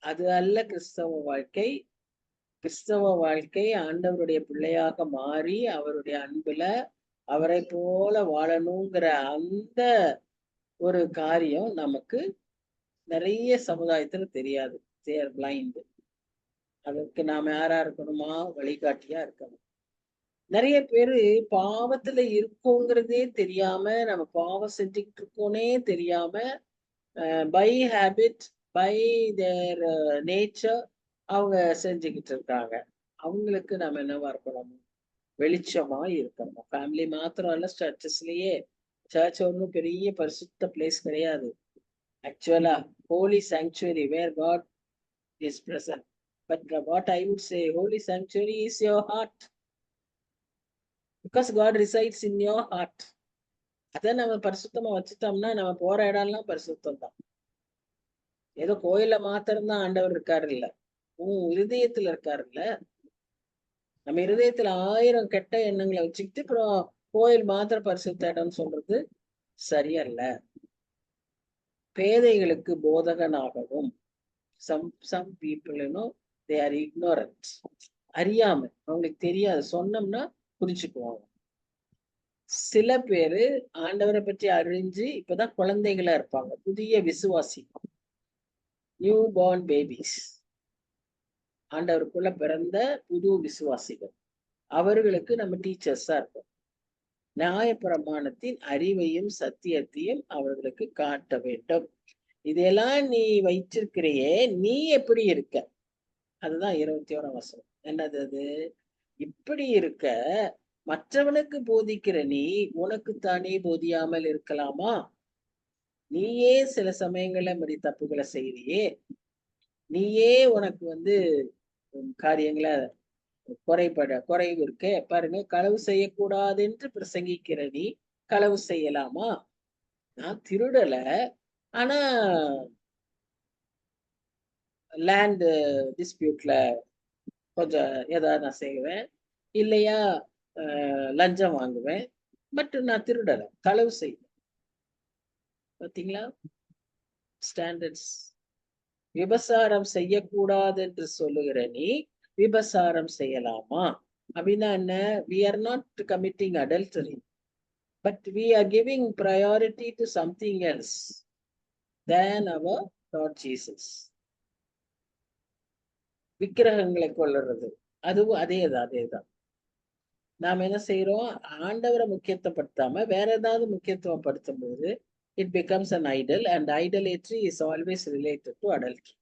அது அல்ல கிறிஸ்தவ வாழ்க்கை. கிறிஸ்தவ வாழ்க்கை ஆண்டவருடைய பிள்ளையாக மாறி அவருடைய அன்புல அவரை போல வாழணுங்கிற அந்த ஒரு காரியம் நமக்கு நிறைய சமுதாயத்துல தெரியாது. தேர் பிளைண்ட். அதற்கு நாம யாரா இருக்கணுமா, வழிகாட்டியா இருக்கணும். நிறைய பேரு பாவத்துல இருக்கோங்கிறதே தெரியாம, நம்ம பாவம் செஞ்சுக்கிட்டு இருக்கோனே தெரியாம, by habit, by their nature அவங்க செஞ்சுக்கிட்டு இருக்காங்க. அவங்களுக்கு நம்ம என்னவா இருக்கணும், வெளிச்சமா இருக்கணும். ஃபேமிலி மாத்திரம் இல்ல, சர்ச்சஸ்லயே. சர்ச் ஒன்றும் பெரிய பரிசுத்த பிளேஸ் கிடையாது. ஆக்சுவலா holy sanctuary where God is present. But what I would say, holy sanctuary is your heart. Because God resides in your heart. அதை நம்ம பரிசுத்தமா வச்சுட்டோம்னா நம்ம போற இடம்லாம் பரிசுத்தம் தான். ஏதோ கோயில மாத்திரம்தான் ஆண்டவர் இருக்காரு இல்ல, இருதயத்துல இருக்காரு இல்ல. நம்ம இருதயத்துல 1000 கெட்ட எண்ணங்களை வச்சுக்கிட்டு அப்புறம் கோயில் மாத்திர பரிசுத்த இடம்னு சொல்றது சரியல்ல. பேதைகளுக்கு போதகனாகவும், some people, they are ignorant. அறியாம, அவங்களுக்கு தெரியாது, சொன்னோம்னா புரிச்சுக்குவாங்க. சில பேரு ஆண்டவரை பற்றி அறிஞ்சு இப்பதான் குழந்தைகளா இருப்பாங்க, புதிய விசுவாசி, நியூ பார்ன் பேபிஸ், ஆண்டவருக்குள்ள பிறந்த புது விசுவாசிகள். அவர்களுக்கு நம்ம டீச்சர்ஸா இருப்போம். நியாயப்பிரமாணத்தின் அறிவையும் சத்தியத்தையும் அவர்களுக்கு காட்ட வேண்டும். இதெல்லாம் நீ வைச்சிருக்கிறையே, நீ எப்படி இருக்க? அதுதான் 21ஆம் வசனம். என்னது அது? இப்படி இருக்க மற்றவனுக்கு போதிக்கிற நீ உனக்குத்தானே போதியாமல் இருக்கலாமா? நீயே சில சமயங்கள்ல இப்படி தப்புகளை செய்றியே, நீயே உனக்கு காரியங்களை குறைவு இருக்கு. பாருங்க, களவு செய்யக்கூடாது என்று பிரசங்கிக்கிற நீ களவு செய்யலாமா? நான் திருடல, ஆனா லேண்ட் டிஸ்பியூட்ல கொஞ்சம் ஏதாவது நான் செய்வேன், இல்லையா லஞ்சம் வாங்குவேன், பட் நான் திருடல, களவு செய்வேன். பாத்தீங்களா ஸ்டாண்டர்ட்ஸ்? விபசாரம் செய்யக்கூடாது என்று சொல்லுகிற நீ விபசாரம் செய்யலாமா? அப்படின்னா என்ன? we are not committing adultery, but we are giving priority to something else than our Lord Jesus. விக்கிரகங்களை கொள்ளுறது, அதுவும் அதேதான். நாம் என்ன செய்யறோம்? ஆண்டவரை முக்கியத்துவப்படுத்தாம வேற ஏதாவது முக்கியத்துவம் படுத்தும் போது it becomes an idol, and idolatry is always related to adultery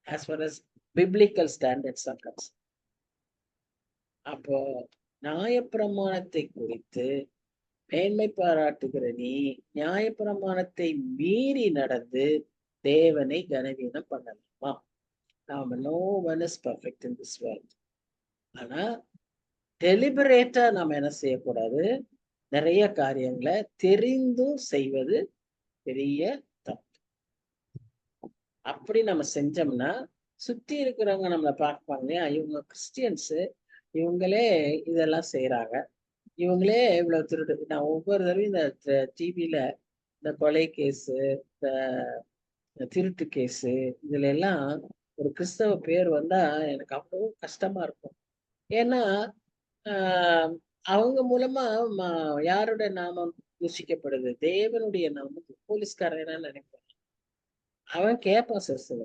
as far as biblical standards are concerned. அப்போ நியாயப்பிரமாணத்தை குறித்து மேன்மை பாராட்டுகிற நீ நியாயப்பிரமாணத்தை மீறி நடந்து தேவனை கனவீனம் பண்ணலாமா? நாம no one is perfect in this world. ஆனா டெலிபரேட்டா நாம என்ன செய்யக்கூடாது? நிறைய காரியங்களை தெரிந்தும் செய்வது பெரிய தப்பு. அப்படி நம்ம செஞ்சோம்னா சுத்தி இருக்கிறவங்க நம்மளை பார்ப்பாங்க, இவங்க கிறிஸ்டியன்ஸ், இவங்களே இதெல்லாம் செய்யறாங்க, இவங்களே இவ்வளவு திருடு. நான் ஒவ்வொரு தடவையும் இந்த டிவியில இந்த கொலை கேஸு, இந்த திருட்டு கேஸு, இதுல எல்லாம் ஒரு கிறிஸ்தவ பேர் வந்தா எனக்கு அவ்வளவு கஷ்டமா இருக்கும். ஏன்னா அவங்க மூலமா யாரோட நாமம் தூஷிக்கப்படுது? தேவனுடைய நாமம். போலீஸ்காரன் என்ன நினைப்பான்? அவன் கேட்பான், சார்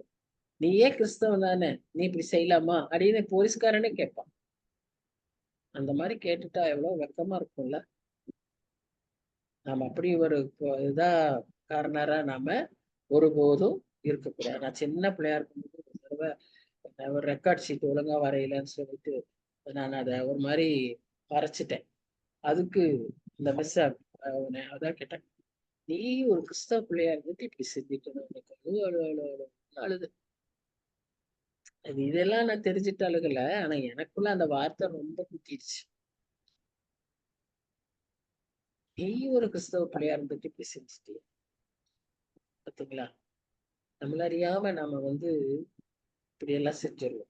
நீயே கிறிஸ்தவன் தானே, நீ இப்படி செய்யலாமா அப்படின்னு போலீஸ்காரனே கேட்பான். அந்த மாதிரி கேட்டுட்டா எவ்வளவு வெக்கமா இருக்கும்ல. நாம அப்படி ஒரு இதா காரணரா நாம ஒருபோதும் இருக்கக்கூடாது. நான் சின்ன பிள்ளையா இருக்கும்போது ஒரு ரெக்கார்ட் ஷீட் ஒழுங்கா வரையலன்னு சொல்லிட்டு நான் அதை ஒரு மாதிரி மறைச்சிட்டேன். அதுக்கு இந்த மிஸ் அதான் கேட்டேன், நீ ஒரு கிறிஸ்தவ பிள்ளையா இருந்துட்டு இப்படி செஞ்சுக்கணும். அழுது. இதெல்லாம் நான் தெரிஞ்சுட்டு அழுகல, ஆனா எனக்குள்ள அந்த வார்த்தை ரொம்ப குத்திடுச்சு. நீ ஒரு கிறிஸ்தவ பிள்ளையா இருந்துட்டு இப்படி செஞ்சுட்டு. பாத்தீங்களா, நம்மள அறியாம நாம இப்படி எல்லாம் செஞ்சிருவோம்.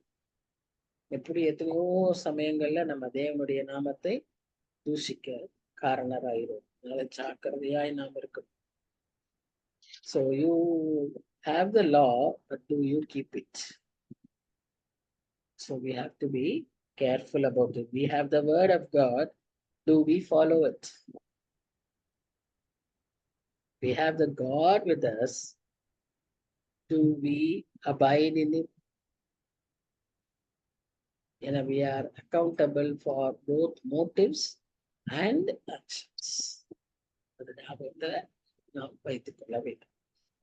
எப்படி எத்தனையோ சமயங்கள்ல நம்ம தேவனுடைய நாமத்தை தூஷிக்க காரணராயிரும். அதனால ஜாக்கிரதையாய் நாம் இருக்கணும். So you have the law, but do you keep it? So we have to be careful about it. We have the word of God. Do we follow it? We have the God with us. Do we abide in it? We are accountable for both motives and actions. அது ஞாபகத்துல நாம் வைத்துக் கொள்ள வேண்டும்.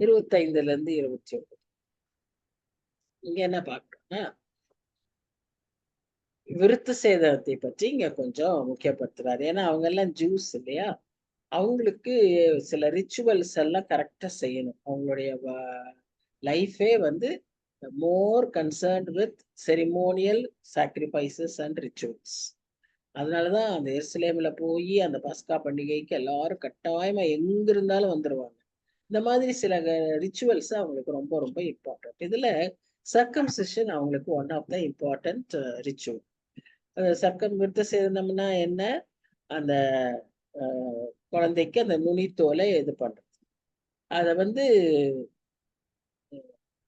25ல இருந்து 29 இங்க என்ன பார்க்கணும்னா, விருத்த சேதனத்தை பற்றி இங்க கொஞ்சம் முக்கியப்படுத்துறாரு. ஏன்னா அவங்க எல்லாம் ஜூஸ் இல்லையா, அவங்களுக்கு சில ரிச்சுவல்ஸ் எல்லாம் கரெக்டா செய்யணும். அவங்களுடைய லைஃபே மோர் concerned with ceremonial sacrifices and rituals. அதனாலதான் அந்த எருசலேம்ல போய் அந்த பஸ்கா பண்டிகைக்கு எல்லாரும் கட்டாயமா எங்க இருந்தாலும் வந்துருவாங்க. இந்த மாதிரி சில ரிச்சுவல்ஸ் அவங்களுக்கு ரொம்ப ரொம்ப இம்பார்ட்டன்ட். இதுல சர்க்கம்சிஷன் அவங்களுக்கு one of the important ritual. விருத்த சேதனம்னா என்ன? அந்த குழந்தைக்கு அந்த நுனித்தோலை இது பண்றது. அத வந்து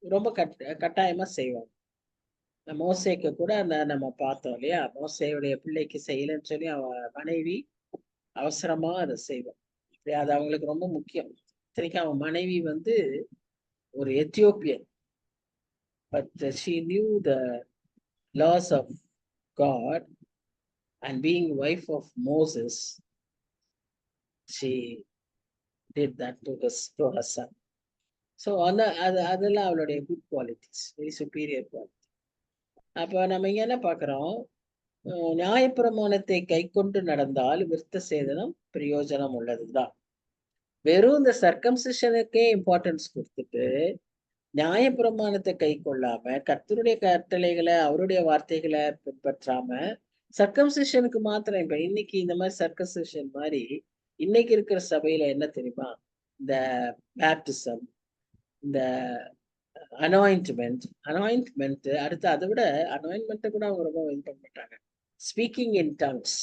ரொம்ப கட்டாயமா செய்வாங்க. மோசேக்கு கூட நம்ம பார்த்தோம் இல்லையா? மோசேயுடைய பிள்ளைக்கு செய்யலன்னு சொல்லி மனைவி அவசரமா அதை செய்வான். அது அவங்களுக்கு ரொம்ப முக்கியம். இத்தனைக்கும் அவன் மனைவி வந்து ஒரு Ethiopian. But she knew the laws of God, and being wife of Moses, she did that to her son. So அதெல்லாம் அவளுடைய good qualities, very superior quality. அப்ப நம்ம இங்க என்ன பார்க்கிறோம்? நியாயப்பிரமாணத்தை கை கொண்டு நடந்தால் விருத்த சேதனம் பிரயோஜனம் உள்ளதுதான். வெறும் இந்த சர்க்கம்சிஷனுக்கே இம்பார்ட்டன்ஸ் கொடுத்துட்டு நியாயப்பிரமாணத்தை கை கொள்ளாம கர்த்தருடைய கட்டளைகளை அவருடைய வார்த்தைகளை பின்பற்றாம சர்க்கம்சிஷனுக்கு மாத்திரம். இப்ப இன்னைக்கு இந்த மாதிரி சர்க்கம்சிஷன் மாதிரி இன்னைக்கு இருக்கிற சபையில என்ன தெரியுமா? இந்த பேப்டிசம், இந்த அனாயின்ட்மெண்ட் அடுத்து அதை விட அனாயின்மெண்ட்டை கூட அவங்க ரொம்ப இது பண்ண மாட்டாங்க. Speaking in tongues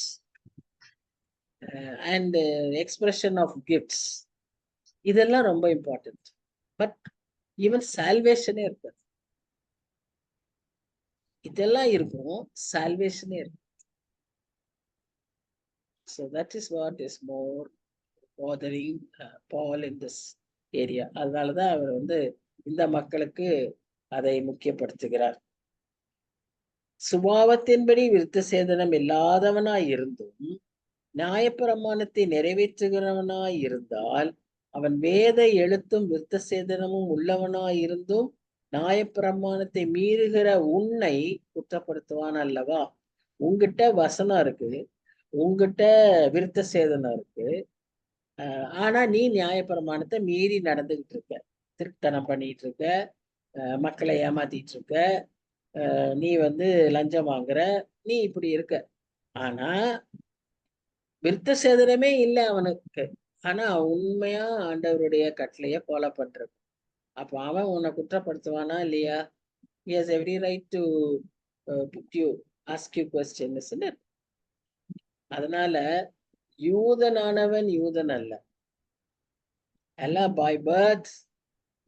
and expression of gifts, இதெல்லாம் ரொம்ப இம்பார்ட்டன்ட். பட் ஈவன் சால்வேஷனே இருக்காது. இதெல்லாம் இருக்கும், சால்வேஷனே இருக்கும். So that is what is more bothering Paul in this area. அதனாலதான் அவர் வந்து இந்த மக்களுக்கு அதை முக்கியப்படுத்துகிறார். சுபாவத்தின்படி விருத்த சேதனம் இல்லாதவனாய் இருந்தும் நியாயப்பிரமாணத்தை நிறைவேற்றுகிறவனாய் இருந்தால் அவன் வேத எழுத்தும் விருத்த சேதனமும் உள்ளவனாய் இருந்தும் நியாயப்பிரமாணத்தை மீறுகிற உன்னை குற்றப்படுத்துவான் அல்லவா? உங்ககிட்ட வசனம் இருக்கு, உங்ககிட்ட விருத்த சேதனம் இருக்கு, ஆனா நீ நியாயப்பிரமாணத்தை மீறி நடந்துகிட்டு இருக்க, திருத்தனம் பண்ணிட்டு இருக்க, மக்களை ஏமாத்திட்டு இருக்க, நீ வந்து லஞ்சம் வாங்குற, நீ இப்படி இருக்க. ஆனா விருத்த சேதனமே இல்லை அவனுக்கு, ஆனா உண்மையா ஆண்டவருடைய கட்டளைய ஃபாலோ பண்றது. அப்ப அவன் உன்னை குற்றப்படுத்துவானா இல்லையா? He has every right to ask you questions. அதனால யூதனானவன் யூதன் அல்ல. எல்லாம் by birth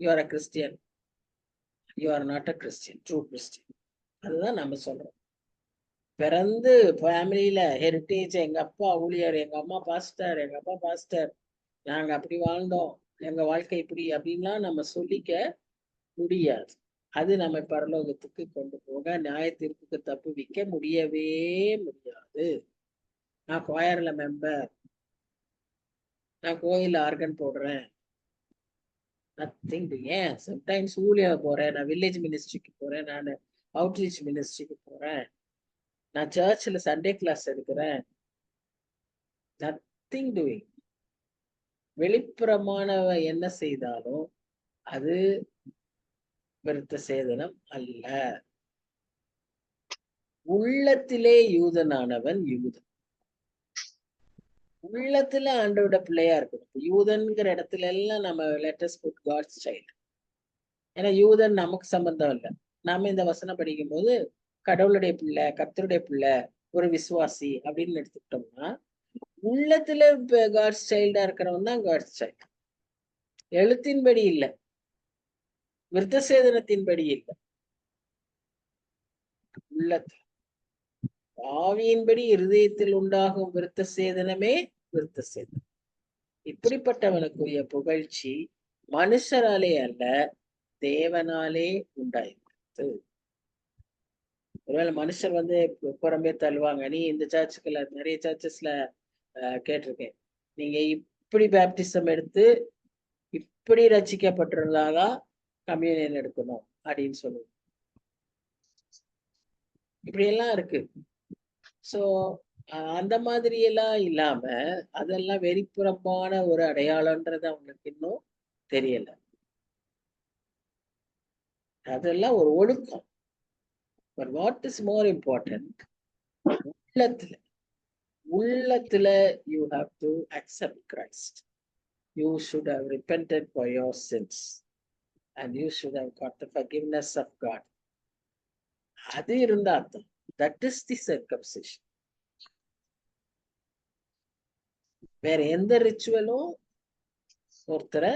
you are a Christian, you are not a Christian, true Christian. அதுதான் நம்ம சொல்றோம். பிறந்து ஃபேமிலியில ஹெரிட்டேஜ், எங்க அப்பா ஊழியர், எங்க அம்மா பாஸ்டர், எங்க அப்பா பாஸ்டர், நாங்க அப்படி வாழ்ந்தோம், எங்க வாழ்க்கை இப்படி அப்படின்லாம் நம்ம சொல்லிக்க முடியாது. அது நம்ம பரலோகத்துக்கு கொண்டு போக, நியாய தீர்ப்புக்கு தப்பு வைக்க முடியவே முடியாது. நான் கோயர்ல மெம்பர், நான் கோயில ஆர்கன் போடுறேன், நத்திங். ஏன் சம்டைம்ஸ் ஊழிய போறேன், நான் வில்லேஜ் மினிஸ்ட்ரிக்கு போறேன், நான் அவுட்ரீச் மினிஸ்ட்ரிக்கு போறேன், நான் சர்ச்சில் சண்டே கிளாஸ் எடுக்கிறேன். Nothing doing. வெளிப்புறமானவ என்ன செய்தாலும் அது விருத்த சேதனம் அல்ல. உள்ளத்திலே யூதனானவன் யூதன். உள்ளத்துல ஆண்டோட பிள்ளையா இருக்கணும். யூதன்கிற இடத்துல எல்லாம் நம்ம லெட்டஸ் புட் காட்ஸ் சைல்ட். ஏன்னா யூதன் நமக்கு சம்பந்தம் இல்லை. நாம இந்த வசனம் படிக்கும் போது கடவுளுடைய பிள்ளை, கர்த்தருடைய பிள்ளை, ஒரு விசுவாசி அப்படின்னு எடுத்துக்கிட்டோம்னா உள்ளத்துல காட்ஸ் சைல்டா இருக்கிறவன் தான் காட்ஸ் சைல்டு. எழுத்தின்படி இல்லை, விருத்த சேதனத்தின்படி இல்லை, உள்ளத்துல ஆவியின்படி இருதயத்தில் உண்டாகும் விருத்த சேதனமே விருத்த சேதனம். இப்படிப்பட்டவனுக்குரிய புகழ்ச்சி மனுஷராலே அல்ல, தேவனாலே உண்டாயிருக்கிறது. ஒருவேளை மனுஷர் வந்து புறம்பே தள்ளுவாங்க. நீ இந்த சர்ச்சுக்குள்ள நிறைய சர்ச்சஸ்ல கேட்டிருக்கேன், நீங்க இப்படி பேப்டிசம் எடுத்து இப்படி ரசிக்கப்பட்டிருந்தாதான் கம்யூனியன் எடுக்கணும் அப்படின்னு சொல்லுவோம். இப்படி எல்லாம் இருக்கு. சோ அந்த மாதிரி எல்லாம் இல்லாம அதெல்லாம் வெளிப்புறமான ஒரு அடையாளம்ன்றது அவங்களுக்கு இன்னும் தெரியல. அதெல்லாம் ஒரு ஒழுக்கம். But what is more important, உள்ளத்துல உள்ளத்துல you have to accept Christ. You should have repented for your sins and you should have got the forgiveness of God. அது இருந்தா அர்த்தம். That is the circumcision. வேற எந்த ரிச்சுவலும் ஒருத்தரை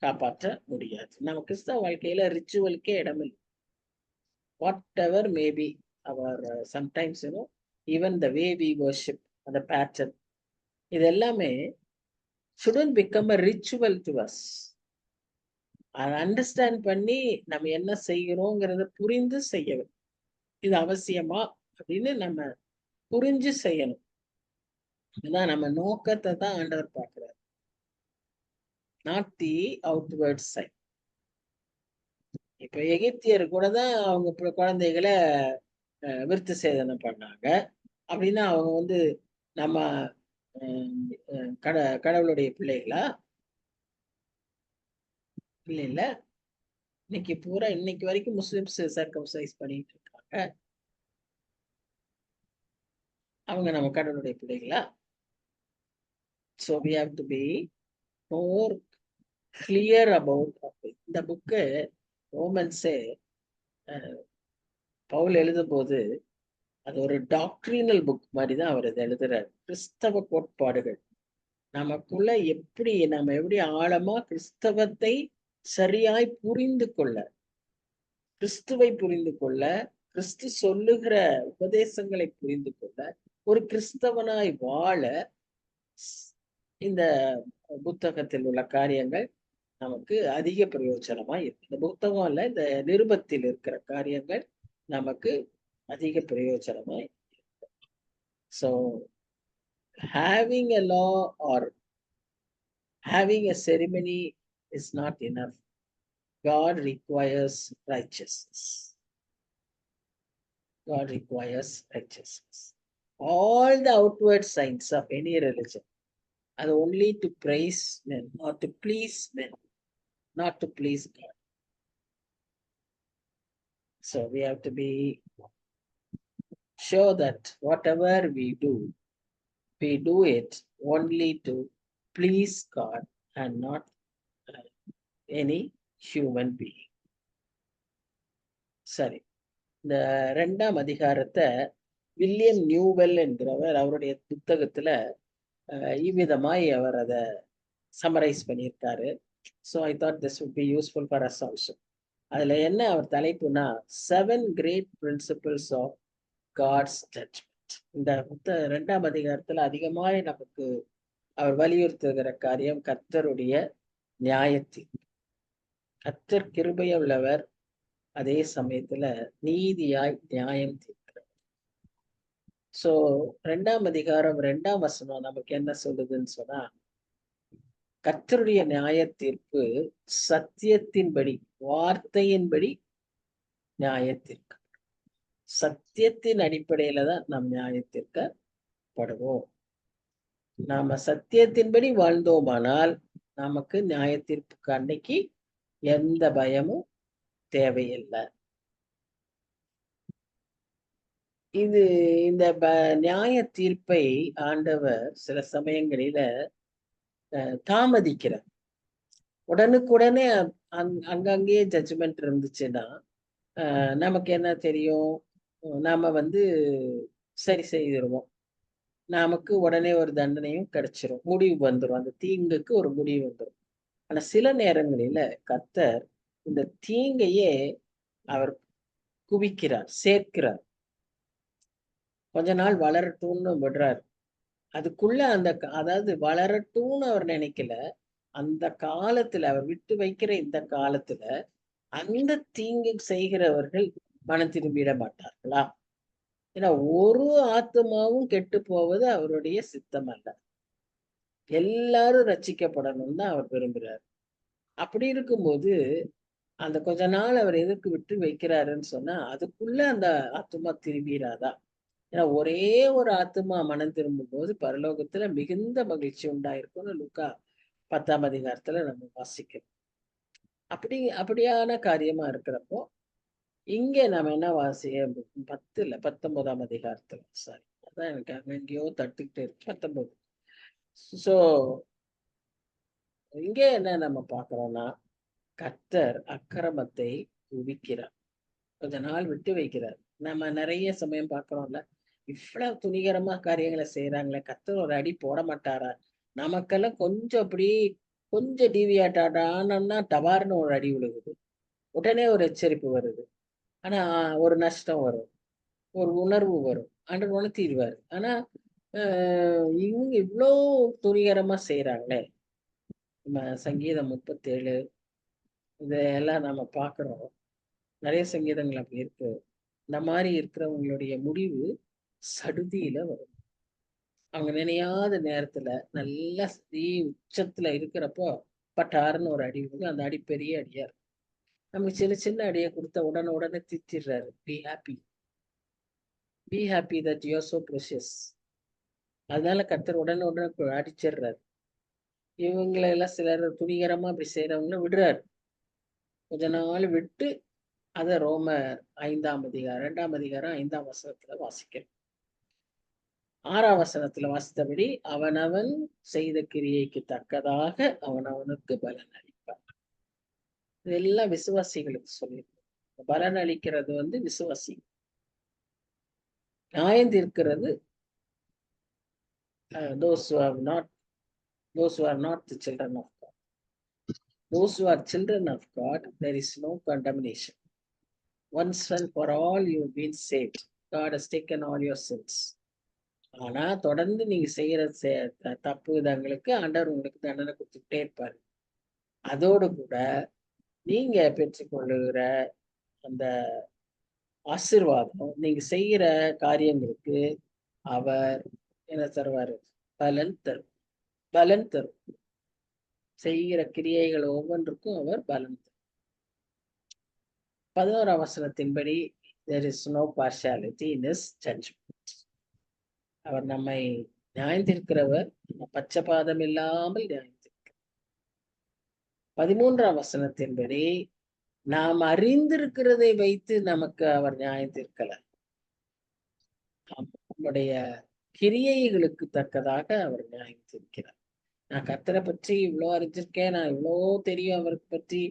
காப்பாற்ற முடியாது. நம்ம கிறிஸ்தவ வாழ்க்கையில ரிச்சுவலுக்கே இடமில்லை. Whatever maybe our sometimes even the way we worship, அந்த பேட்டர்ன், இது எல்லாமே shouldn't become a ritual to us. அதை அண்டர்ஸ்டாண்ட் பண்ணி நம்ம என்ன செய்கிறோங்கிறத புரிந்து செய்யணும். இது அவசியமா அப்படின்னு நம்ம புரிஞ்சு செய்யணும். இதுதான் நம்ம நோக்கத்தை தான் ஆண்டவர் பார்க்கிறார், நாட் தி அவுட்வர்ட் சைட். இப்ப எகிப்தியர் கூட தான் அவங்க குழந்தைகளை விருத்த சேதனம் பண்ணாங்க. அப்படின்னா அவங்க நம்ம கடவுளுடைய பிள்ளைகளா? இல்ல. இன்னைக்கு வரைக்கும் முஸ்லிம்ஸ் சர்க்கம்சைஸ் பண்ணிட்டு இருக்காங்க. அவங்க நம்ம கடவுளுடைய பிள்ளைகளா? So we have to be more clear about இந்த புக்கு. ரோமன்ஸே பவுல் எழுதும் போது அது ஒரு டாக்ட்ரினல் புக் மாதிரி தான் அவர் அதை எழுதுறாரு. கிறிஸ்தவ கோட்பாடுகள் நமக்குள்ள நம்ம எப்படி ஆழமா கிறிஸ்தவத்தை சரியாய் புரிந்து கொள்ள, கிறிஸ்துவை புரிந்து கொள்ள, கிறிஸ்து சொல்லுகிற உபதேசங்களை புரிந்து கொள்ள, ஒரு கிறிஸ்தவனாய் வாழ இந்த புத்தகத்தில் உள்ள காரியங்கள் நமக்கு அதிக பிரயோஜனமா இருக்கு. இந்த புத்தகம் இல்ல, இந்த நிருபத்தில் இருக்கிற காரியங்கள் நமக்கு அதிக பிரயோஜனமா இருக்கு. So having a law or having a ceremony is not enough. God requires righteousness. God requires righteousness. All the outward signs of any religion are only to praise men, not to please men, not to please God. So we have to be sure that whatever we do it only to please God and not any human being. சரி, இந்த 2ஆம் அதிகாரத்தை William நியூவெல் என்கிறவர் அவருடைய புத்தகத்துல இவ்விதமாய் அவர் அதை summarise பண்ணியிருக்காரு. So I thought this would be useful for us also. அதுல என்ன அவர் தலைப்புனா 7 great principles of God's judgment. இந்த 2ஆம் அதிகாரத்துல அதிகமாய் நமக்கு அவர் வலியுறுத்துகிற காரியம் கர்த்தருடைய நியாயத்தில். கர்த்தர் கிருபைய உள்ளவர், அதே சமயத்துல நீதியாய் நியாயம் தீர்க்கிறார். சோ 2ஆம் அதிகாரம் 2ஆம் வசனம் நமக்கு என்ன சொல்லுதுன்னு சொன்னா, கர்த்தருடைய நியாய தீர்ப்பு சத்தியத்தின்படி, வார்த்தையின்படி நியாயத்திற்கு, சத்தியத்தின் அடிப்படையில தான் நாம் நியாயத்திற்கப்படுவோம். நாம சத்தியத்தின்படி வாழ்ந்தோமானால் நமக்கு நியாய தீர்ப்புக்கு அன்னைக்கு எந்த பயமும் தேவையில்லை. இந்த நியாய தீர்ப்பை ஆண்டவர் சில சமயங்களில தாமதிக்கிறார். உடனுக்குடனே அங்கங்கே ஜட்ஜ்மெண்ட் இருந்துச்சுன்னா நமக்கு என்ன தெரியும், நாம சரி செய்திருவோம், நமக்கு உடனே ஒரு தண்டனையும் கிடைச்சிரும், முடிவு வந்துடும், அந்த தீங்குக்கு ஒரு முடிவு வந்துடும். ஆனா சில நேரங்களில கர்த்தர் இந்த தீங்கையே அவர் குவிக்கிறார், சேர்க்கிறார். கொஞ்ச நாள் வளரட்டும்னு விடுறாரு. அதுக்குள்ள அதாவது வளரட்டும்னு அவர் நினைக்கல. அந்த காலத்துல அவர் விட்டு வைக்கிற இந்த காலத்துல அந்த தீங்கு செய்கிறவர்கள் மனம் திரும்பிட மாட்டார்களா? ஏன்னா ஒரு ஆத்மாவும் கெட்டு போவது அவருடைய சித்தம் அல்ல. எல்லாரும் ரட்சிக்கப்படணும்னு தான் அவர் விரும்புகிறார். அப்படி இருக்கும்போது அந்த கொஞ்ச நாள் அவர் எதுக்கு விட்டு வைக்கிறாருன்னு சொன்னா, அதுக்குள்ள அந்த ஆத்மா திரும்பிடாதா? ஏன்னா ஒரே ஒரு ஆத்மா மனம் திரும்பும் போது பரலோகத்துல மிகுந்த மகிழ்ச்சி உண்டாயிருக்கும்னு லூக்கா 10ஆம் அதிகாரத்துல நம்ம வாசிக்கிறோம். அப்படியான காரியமா இருக்கிறப்போ இங்க நம்ம என்ன 19ஆம் அதிகாரத்துல, சாரி அதான் எனக்கு அங்க எங்கேயோ தட்டுக்கிட்டே இருக்கு, 19. சோ இங்க என்ன நம்ம பாக்குறோம்னா, கர்த்தர் அக்கிரமத்தை குவிக்கிறார், கொஞ்ச நாள் விட்டு வைக்கிறார். நம்ம நிறைய சமயம் பார்க்கிறோம்ல. இவ்வளவு துணிகரமா காரியங்களை செய்யறாங்களே, கர்த்தர் ஒரு அடி போட மாட்டாரா? நமக்கெல்லாம் கொஞ்சம் அப்படி கொஞ்சம் டீவியேட் ஆனோம்னா டபார்னு ஒரு அடி விழுகுது. உடனே ஒரு எச்சரிப்பு வருது. ஆனா ஒரு நஷ்டம் வரும். ஒரு உணர்வு வரும். ஆண்டவர் உணர்த்திருவாரு. ஆனா இவங்க இவ்ளோ துணிகரமா செய்றாங்களே! நம்ம சங்கீதம் 37 இதெல்லாம் நம்ம பார்க்குறோம். நெறைய சங்கீதங்கள் அப்படி இருக்கு. இந்த மாரி இருக்கிறவங்களுடைய முடிவு சடுதியில வரும். அவங்க நினையாத நேரத்துல நல்லா உச்சத்துல இருக்கிறப்போ, பட்டார்ன்னு ஒரு அடி விழுந்து, அந்த அடி பெரிய அடியா இருக்கும். நமக்கு சின்ன சின்ன அடிய குடுத்தா உடனே திட்டிர்றாரு. Be happy. Be happy that you are so precious. அதனால கர்த்தர் உடனே அடிச்சிடுறாரு. இவங்கள எல்லாம் சிலர் துணிகரமா அப்படி செய்றவங்கள விடுறாரு. கொஞ்ச நாள் விட்டு அத ரோமர் 5ஆம் அதிகாரம் 2ஆம் அதிகாரம் 5ஆம் வசனத்துல வாசிக்கிறோம். 6ஆம் வசனத்துல வாசித்தபடி அவனவன் செய்த கிரியைக்கு தக்கதாக அவனவனுக்கு பலன் அளிப்பார். இதெல்லாம் விசுவாசிகளுக்கு சொல்லியிருக்கு. பலன் அளிக்கிறது விசுவாசி. நியாயம் தீர்க்கிறது those who have not those who are not the children of God. Those who are children of God, there is no condemnation. Once and for all you've been saved. God has taken all your sins. ஆனா தொடர்ந்து நீங்க செய்யற தப்பு விதங்களுக்கு ஆண்டவர் உங்களுக்கு தண்டனை கொடுத்துட்டே இருப்பாரு. அதோடு கூட நீங்க பெற்றுக்கொள்ளுகிற அந்த ஆசீர்வாதம், நீங்க செய்யற காரியங்களுக்கு அவர் என்ன தருவாரு? பலன் தரும். பலன் தரும். செய்கிற கிரியைகள் ஒவ்வொன்றுக்கும் அவர் பலன் தரும். 11ஆம் வசனத்தின்படி there is no partiality in his judgment. அவர் நம்மை நியாயந்திருக்கிறவர், பட்சபாதம் இல்லாமல் நியாயந்திருக்கிறார். 13ஆம் வசனத்தின்படி நாம் அறிந்திருக்கிறதை வைத்து நமக்கு அவர் நியாயந்திருக்கல. நம்முடைய கிரியைகளுக்கு தக்கதாக அவர் நியாயந்திருக்கிறார். நான் கர்த்தரை பற்றி இவ்வளோ அறிஞ்சிருக்கேன், நான் இவ்வளோ தெரியும் அவருக்கு பற்றி,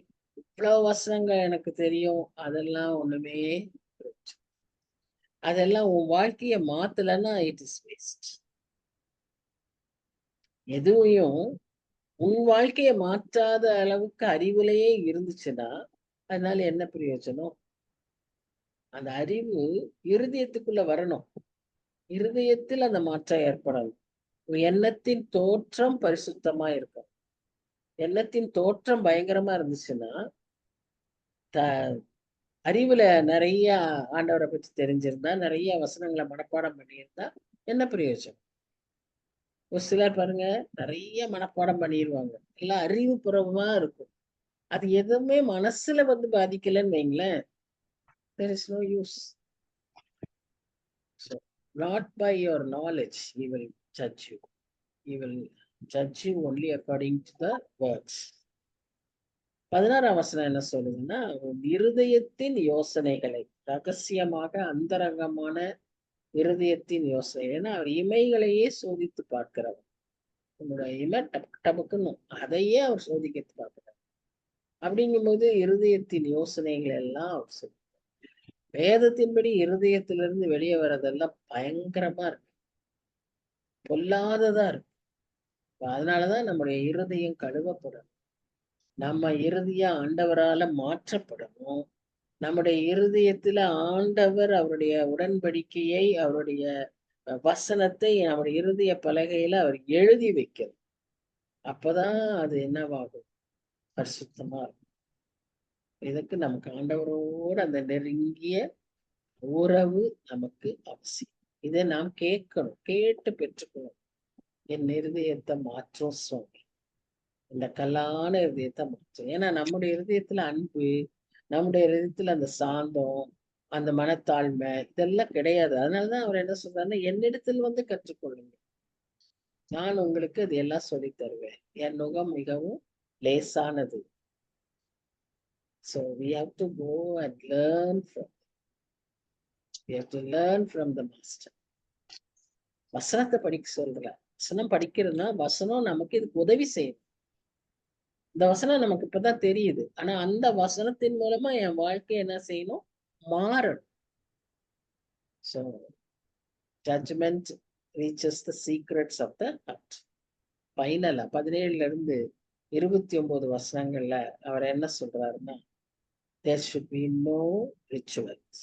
இவ்வளவு வசனங்கள் எனக்கு தெரியும், அதெல்லாம் ஒண்ணுமே அதெல்லாம் உன் வாழ்க்கைய மாத்தலன்னா இட் இஸ் வேஸ்ட். எதுவையும் உன் வாழ்க்கைய மாற்றாத அளவுக்கு அறிவுலையே இருந்துச்சுன்னா அதனால என்ன பிரயோஜனம்? அந்த அறிவு இருதயத்துக்குள்ள வரணும். இருதயத்தில் அந்த மாற்றம் ஏற்படணும். எண்ணத்தின் தோற்றம் பரிசுத்தமா இருக்கும். எண்ணத்தின் தோற்றம் பயங்கரமா இருந்துச்சுன்னா அறிவுல நிறைய ஆண்டவரை பற்றி தெரிஞ்சிருந்தா, நிறைய வசனங்களை மனப்பாடம் பண்ணியிருந்தா என்ன பிரயோஜனம்? ஒரு சிலர் பாருங்க, நிறைய மனப்பாடம் பண்ணிடுவாங்க, எல்லாம் அறிவுபூர்வமா இருக்கும். அது எதுவுமே மனசுல பாதிக்கலன்னு வைங்களேன், there is no use. So, not by your knowledge he will judge you. He will judge you only according to the works. 16ஆம் வசனம் என்ன சொல்லுதுன்னா, இருதயத்தின் யோசனைகளை ரகசியமாக அந்தரங்கமான இருதயத்தின் யோசனை. ஏன்னா அவர் இமைகளையே சோதித்து பார்க்கிறவர். உங்களோட இமை டபக்குன்னு அதையே அவர் சோதிக்க பார்க்கிறார். அப்படிங்கும்போது இருதயத்தின் யோசனைகள் எல்லாம் அவர் சொல்லி வேதத்தின்படி இருதயத்திலிருந்து வெளியே வர்றதெல்லாம் பயங்கரமா இருக்கு, பொல்லாததா இருக்கு. அதனாலதான் நம்முடைய இருதயம் கழுவப்படணும். நம்ம இருதயம் ஆண்டவரால மாற்றப்படணும். நம்முடைய இருதயத்துல ஆண்டவர் அவருடைய உடன்படிக்கையை, அவருடைய வசனத்தை நம்முடைய இருதய பலகையில அவர் எழுதி வைக்கணும். அப்பதான் அது என்னவாகும்? பரிசுத்தமா இருக்கும். இதுக்கு நமக்கு ஆண்டவரோடு அந்த நெருங்கிய உறவு நமக்கு அவசியம். இதை நாம் கேட்கணும், கேட்டு பெற்றுக்கணும். என் இருதயத்தை மாற்றும் சுவாமி, இந்த கல்லான இருதயத்தை மாற்றும். ஏன்னா நம்முடைய இருதயத்துல அன்பு, நம்முடைய இருதயத்துல அந்த சாந்தம், அந்த மனத்தாழ்மை இதெல்லாம் கிடையாது. அதனாலதான் அவர் என்ன சொல்றாருன்னா, என்னிடத்தில் கற்றுக்கொள்ளுங்க, நான் உங்களுக்கு அது எல்லாம் சொல்லி தருவேன், என் நுகம் மிகவும் லேசானது. So we have to go and learn from. We have to learn from the master. வசனத்தை படிக்க சொல்ற. வசனம் படிக்கிறதுனா வசனம் நமக்கு இதுக்கு உதவி செய்யும். இந்த வசனம் நமக்கு இப்பதான் தெரியுது. ஆனா அந்த வசனத்தின் மூலமா என் வாழ்க்கை என்ன செய்யணும்? மாறணும். So judgment reaches the secrets of the heart. ஃபைனலா 17ல இருந்து 29 வசனங்கள்ல அவர் என்ன சொல்றாருன்னா, there should be no rituals.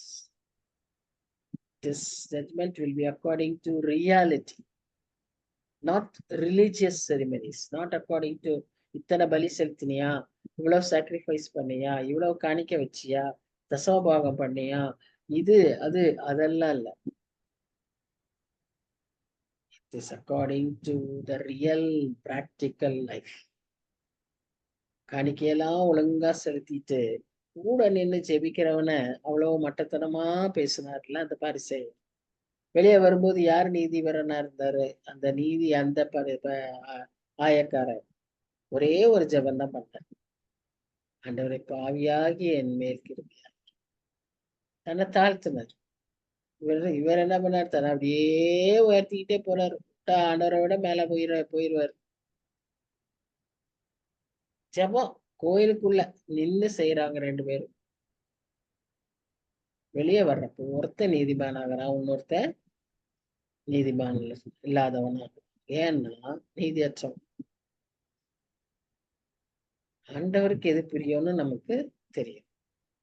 This judgment will be according to reality, not religious ceremonies, not according to இத்தனை பலி செலுத்தினியா, இவ்வளவு சாக்ரிஃபைஸ் பண்ணியா, இவ்வளவு காணிக்க வச்சியா, தசமபாகம் பண்ணியா, இது அது அதெல்லாம் இல்ல. It is according to the real practical life. காணிக்கையெல்லாம் ஒழுங்கா செலுத்திட்டு கூட நின்று ஜெபிக்கிறவன அவ்வளவு மட்டத்தனமா பேசினார்ல அந்த பரிசேயர். வெளியே வரும்போது யார் நீதிபரனா இருந்தாரு? அந்த நீதி அந்த ஆயக்காரர் ஒரே ஒரு ஜெபம் தான் பண்ணார். ஆண்டவரை பாவியாகி என் மேல் கிருபையா, தன்னை தாழ்த்தினார். இவர் என்ன பண்ணார்? தன்னை அப்படியே உயர்த்திக்கிட்டே போறாரு. ஆண்டவரை விட மேல போயிடுவார். ஜெபம் கோயிலுக்குள்ள நின்று செய்யறாங்க 2 பேரும். வெளியே வர்றப்போ ஒருத்தன் நீதிமான் ஆகிறான், இன்னொருத்தன் நீதிமான் இல்லாதவனா. ஏன்னா நீதியற்றம். ஆண்டவருக்கு எது பிரியம்னு நமக்கு தெரியும்.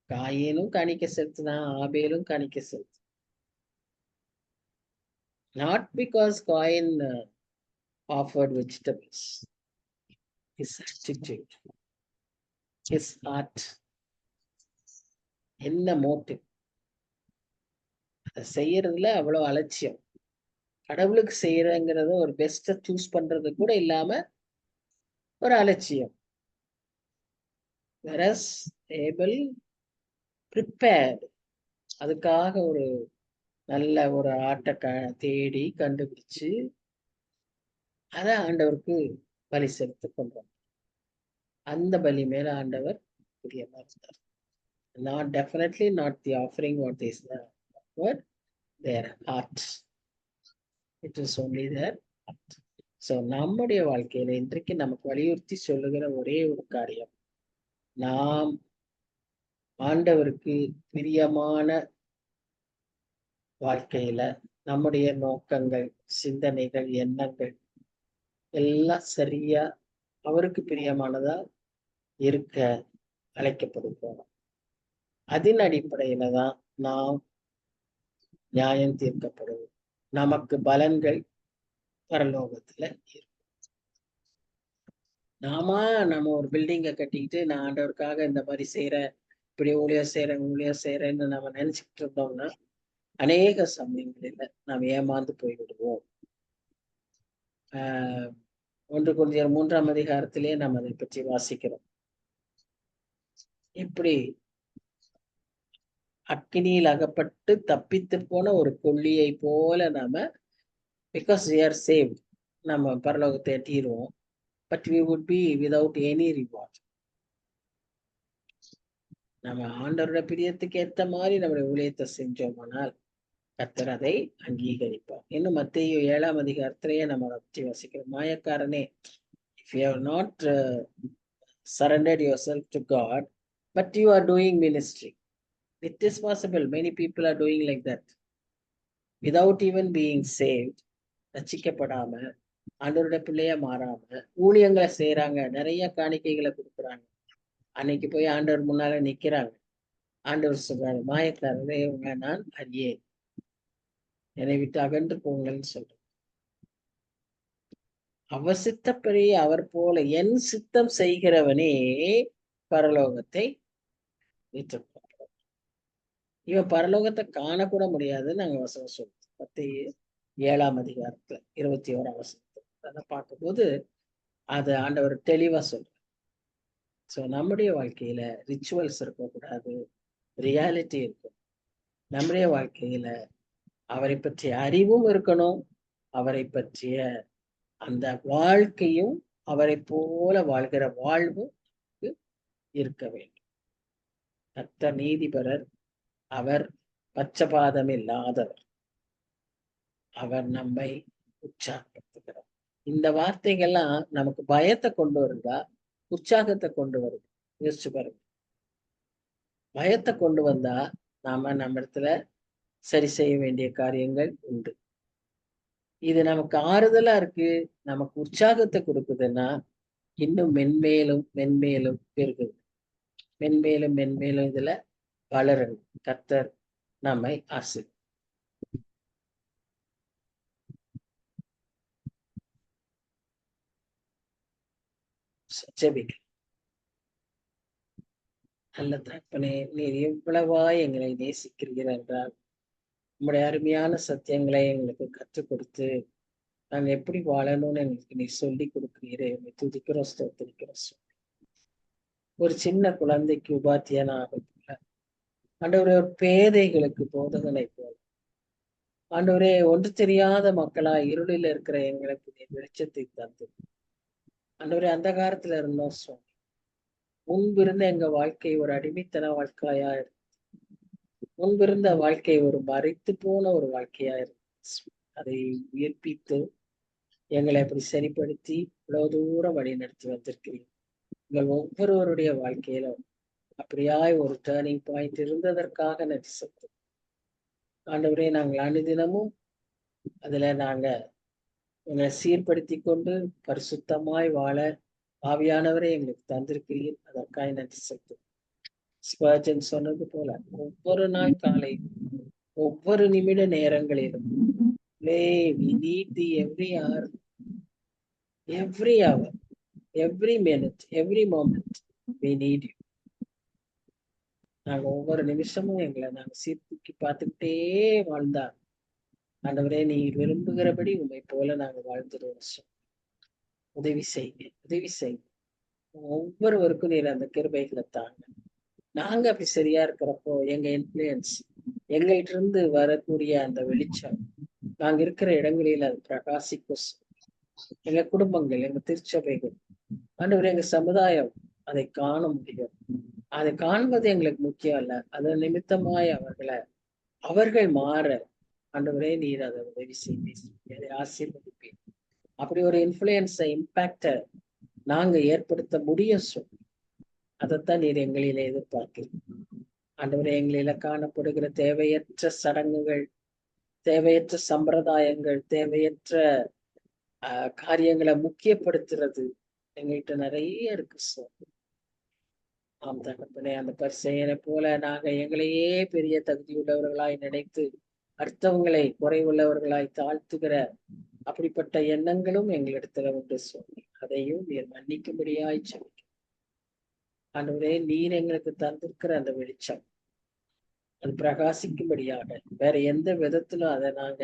காயேனும் காணிக்க செலுத்தினான், ஆபேலும் காணிக்க செலுத்து. Not because Cain offered vegetables. His attitude, his heart, என்ன மோட்டிவ், அதை செய்யறதுல அவ்வளவு அலட்சியம். கடவுளுக்கு செய்யறங்கிறத ஒரு பெஸ்ட சூஸ் பண்றது கூட இல்லாம ஒரு அலட்சியம். whereas Abel prepared, அதுக்காக ஒரு நல்ல ஒரு ஆட்டை தேடி கண்டுபிடிச்சு அதை ஆண்டவருக்கு பலி செலுத்த கொண்டார். அந்த பலி மேல ஆண்டவர் பிரியமா இருந்தார். Not definitely not the offering what is the word, their heart. It is only their heart. So நம்முடைய வாழ்க்கையில இன்றைக்கு நமக்கு வலியுறுத்தி சொல்லுகிற ஒரே ஒரு காரியம், நாம் ஆண்டவருக்கு பிரியமான வாழ்க்கையில நம்முடைய நோக்கங்கள், சிந்தனைகள், எண்ணங்கள் எல்லாம் சரியா அவருக்கு பிரியமானதா இருக்க அழைக்கப்படுகிறோம். அதன் அடிப்படையில தான் நாம் நியாயம் தீர்க்கப்படுவோம். நமக்கு பலன்கள் பரலோகத்துல இருக்கும். நம்ம ஒரு பில்டிங்கை கட்டிக்கிட்டு நான் ஆண்டவருக்காக இந்த மாதிரி செய்யறேன், இப்படி ஊழியம் செய்யறேன்னு நம்ம நினைச்சுக்கிட்டு இருந்தோம்னா அநேக சமயங்களில நாம் ஏமாந்து போய்விடுவோம். 1 கொரிந்தியர் 3ஆம் அதிகாரத்திலே நாம் அதை பற்றி வாசிக்கிறோம். இப்படி அக்கினியில் அகப்பட்டு தப்பித்து போன ஒரு கொள்ளியை போல நாம, பிகாஸ் we are saved, நம்ம பரலோகத்தை எட்டிடுவோம். but we would be without any reward. நம்ம ஆண்டவருடைய பிரியத்துக்கு ஏற்ற மாதிரி நம்முடைய ஊழியத்தை செஞ்சோமானால் கர்த்தர் அதை அங்கீகரிப்பார். இன்னும் மத்தேயு 7ஆம் அதிகாரத்திலேயே நம்ம பற்றி வாசிக்கிறோம். மாயக்காரனே, if you have not surrendered yourself to God, but you are doing ministry. It is possible many people are doing like that without even being saved. ரட்சிக்கப்படாம ஆண்டவருடைய பிள்ளையா மாறாம ஊழியங்களை செய்யறாங்க, நிறைய காணிக்கைகளை கொடுக்குறாங்க. அன்னைக்கு போய் ஆண்டவர் முன்னால நிக்கிறாங்க. ஆண்டவர் சொல்றாரு, மாயக்காரரே இவங்க நான் அறியேன், என்னை விட்டு அகன்று போங்கள்னு சொல்றேன். அவர் சித்தப்படி அவர் போல என் சித்தம் செய்கிறவனே பரலோகத்தை ஏற்றுக்கொள்கிறார். இவன் பரலோகத்தை காணக்கூட முடியாதுன்னு நாங்க வசனம் சொல்றோம். மத்தேயு 7ஆம் அதிகாரத்துல 21ஆம் வசனத்துல அதை பார்க்கும்போது அது ஆண்டவர் தெளிவா சொல்றார். ஸோ நம்முடைய வாழ்க்கையில ரிச்சுவல்ஸ் இருக்கக்கூடாது, ரியாலிட்டி இருக்கும். நம்முடைய வாழ்க்கையில அவரை பற்றிய அறிவும் இருக்கணும், அவரை பற்றிய அந்த வாழ்க்கையும் அவரை போல வாழ்கிற வாழ்வும் இருக்க வேண்டும். கர்த்தர் நீதிபரர், அவர் பட்சபாதம் இல்லாதவர், அவர் நம்மை உற்சாகப்படுத்துகிறார். இந்த வார்த்தைகள்லாம் நமக்கு பயத்தை கொண்டு வருதா, உற்சாகத்தை கொண்டு வருது? யோசிச்சு பாருங்க. பயத்தை கொண்டு வந்தா நாம நம்ம இடத்துல சரி செய்ய வேண்டிய காரியங்கள் உண்டு. இது நமக்கு ஆறுதலா இருக்கு, நமக்கு உற்சாகத்தை கொடுக்குதுன்னா, இன்னும் மென்மேலும் மென்மேலும் பெருகுது. மென்மேலும் மென்மேலும் இதுல வளரணும். கர்த்தர் நம்மை ஜெபிக்கலாம். நல்ல தகப்பனே, நீர் எவ்வளவா எங்களை நேசிக்கிறீர் என்றால், உம்முடைய அருமையான சத்தியங்களை எங்களுக்கு கற்றுக் கொடுத்து, நாங்க எப்படி வாழணும்னு எங்களுக்கு நீர் சொல்லிக் கொடுக்கிறீரே, உம்மை துதிக்கிறோம், ஸ்தோத்திரிக்கிறோம். ஒரு சின்ன குழந்தைக்கு உபாத்தியனாக போல, ஆண்டவரே, ஒரு பேதைகளுக்கு போதகனை போல, ஆண்டவரே, ஒன்று தெரியாத மக்களா இருளில் இருக்கிற எங்களுக்கு நீர் வெளிச்சத்தை தந்து, ஆண்டவரே, அந்த காலத்துல இருந்தோம் சுவாமி. முன்பிருந்த எங்க வாழ்க்கை ஒரு அடிமைத்தன வாழ்க்கையா இருக்கு. முன்பிருந்த வாழ்க்கை ஒரு மறைத்து போன ஒரு வாழ்க்கையா இருக்கு. அதை உயிர்ப்பித்து எங்களை அப்படி சரிப்படுத்தி இவ்வளவு தூரம் வழி நடத்தி வந்திருக்கிறீங்க. உங்கள் ஒவ்வொருவருடைய வாழ்க்கையிலும் அப்படியாய் ஒரு டேர்னிங் பாயிண்ட் இருந்ததற்காக நன்றி சொல்றோம். ஆண்டவரே, நாங்கள் அனுதினமும் அதுல நாங்க எங்களை சீர்படுத்தி கொண்டு பரிசுத்தமாய் வாழ ஆவியானவரே எங்களுக்கு தந்திருக்கிறீர். அதற்காக நன்றி சொல்றோம். ஸ்பர்ஜன் சொன்னது போல ஒவ்வொரு நாள் காலை ஒவ்வொரு நிமிட நேரங்களிலும் we need the every hour, every minute, every moment we need you. நாங்க ஒவ்வொரு நிமிஷமும் எங்களை நாங்க சீர்தூக்கி பார்த்துக்கிட்டே வாழ்ந்தா, ஆண்டவரே, நீர் விரும்புகிறபடி உண்மை போல நாங்க வாழ்ந்துடுவோம். உதவி செய்யுங்க, உதவி செய்யுங்க. ஒவ்வொருவருக்கும் நீர் அந்த கிருபைகளை தாங்க. நாங்க அப்படி சரியா இருக்கிறப்போ எங்க இன்ஃபுளுயன்ஸ், எங்கள்கிட்ட இருந்து வரக்கூடிய அந்த வெளிச்சம் நாங்க இருக்கிற இடங்களில் அது பிரகாசிக்கும். எங்க குடும்பங்கள், எங்க திருச்சபைகள், ஆண்டவரே, எங்க சமுதாயம் அதை காண முடியும். அதை காண்பது எங்களுக்கு முக்கியம் அல்ல. அதன் நிமித்தமாய் அவர்கள் மாற, ஆண்டவரே, நீர் அதை உதவி செய்வீர், அதை ஆசீர்வதிப்பீர். அப்படி ஒரு இன்ஃபுளுயன்ஸை, இம்பாக்ட நாங்க ஏற்படுத்த முடியும். அதைத்தான் நீர் எங்களிலே எதிர்பார்க்கிறீர். ஆண்டவரே, எங்களில காணப்படுகிற தேவையற்ற சடங்குகள், தேவையற்ற சம்பிரதாயங்கள், தேவையற்ற காரியங்களை முக்கியப்படுத்துறது எங்கள்கிட்ட நிறைய இருக்கு. ஆம் தகப்பனே, அந்த பரிசேயனை போல நாங்க எங்களையே பெரிய தகுதியுள்ளவர்களாய் நினைத்து அடுத்தவங்களை குறைவுள்ளவர்களாய் தாழ்த்துகிற அப்படிப்பட்ட எண்ணங்களும் எங்களிடத்துல உண்டு சொல்லி அதையும் நீர் மன்னிக்கும்படியாய் சொல்லிக்க. ஆண்டவரே, நீர் எங்களுக்கு தந்திருக்கிற அந்த வெளிச்சம் அது பிரகாசிக்கும்படியாக வேற எந்த விதத்திலும் அதை நாங்க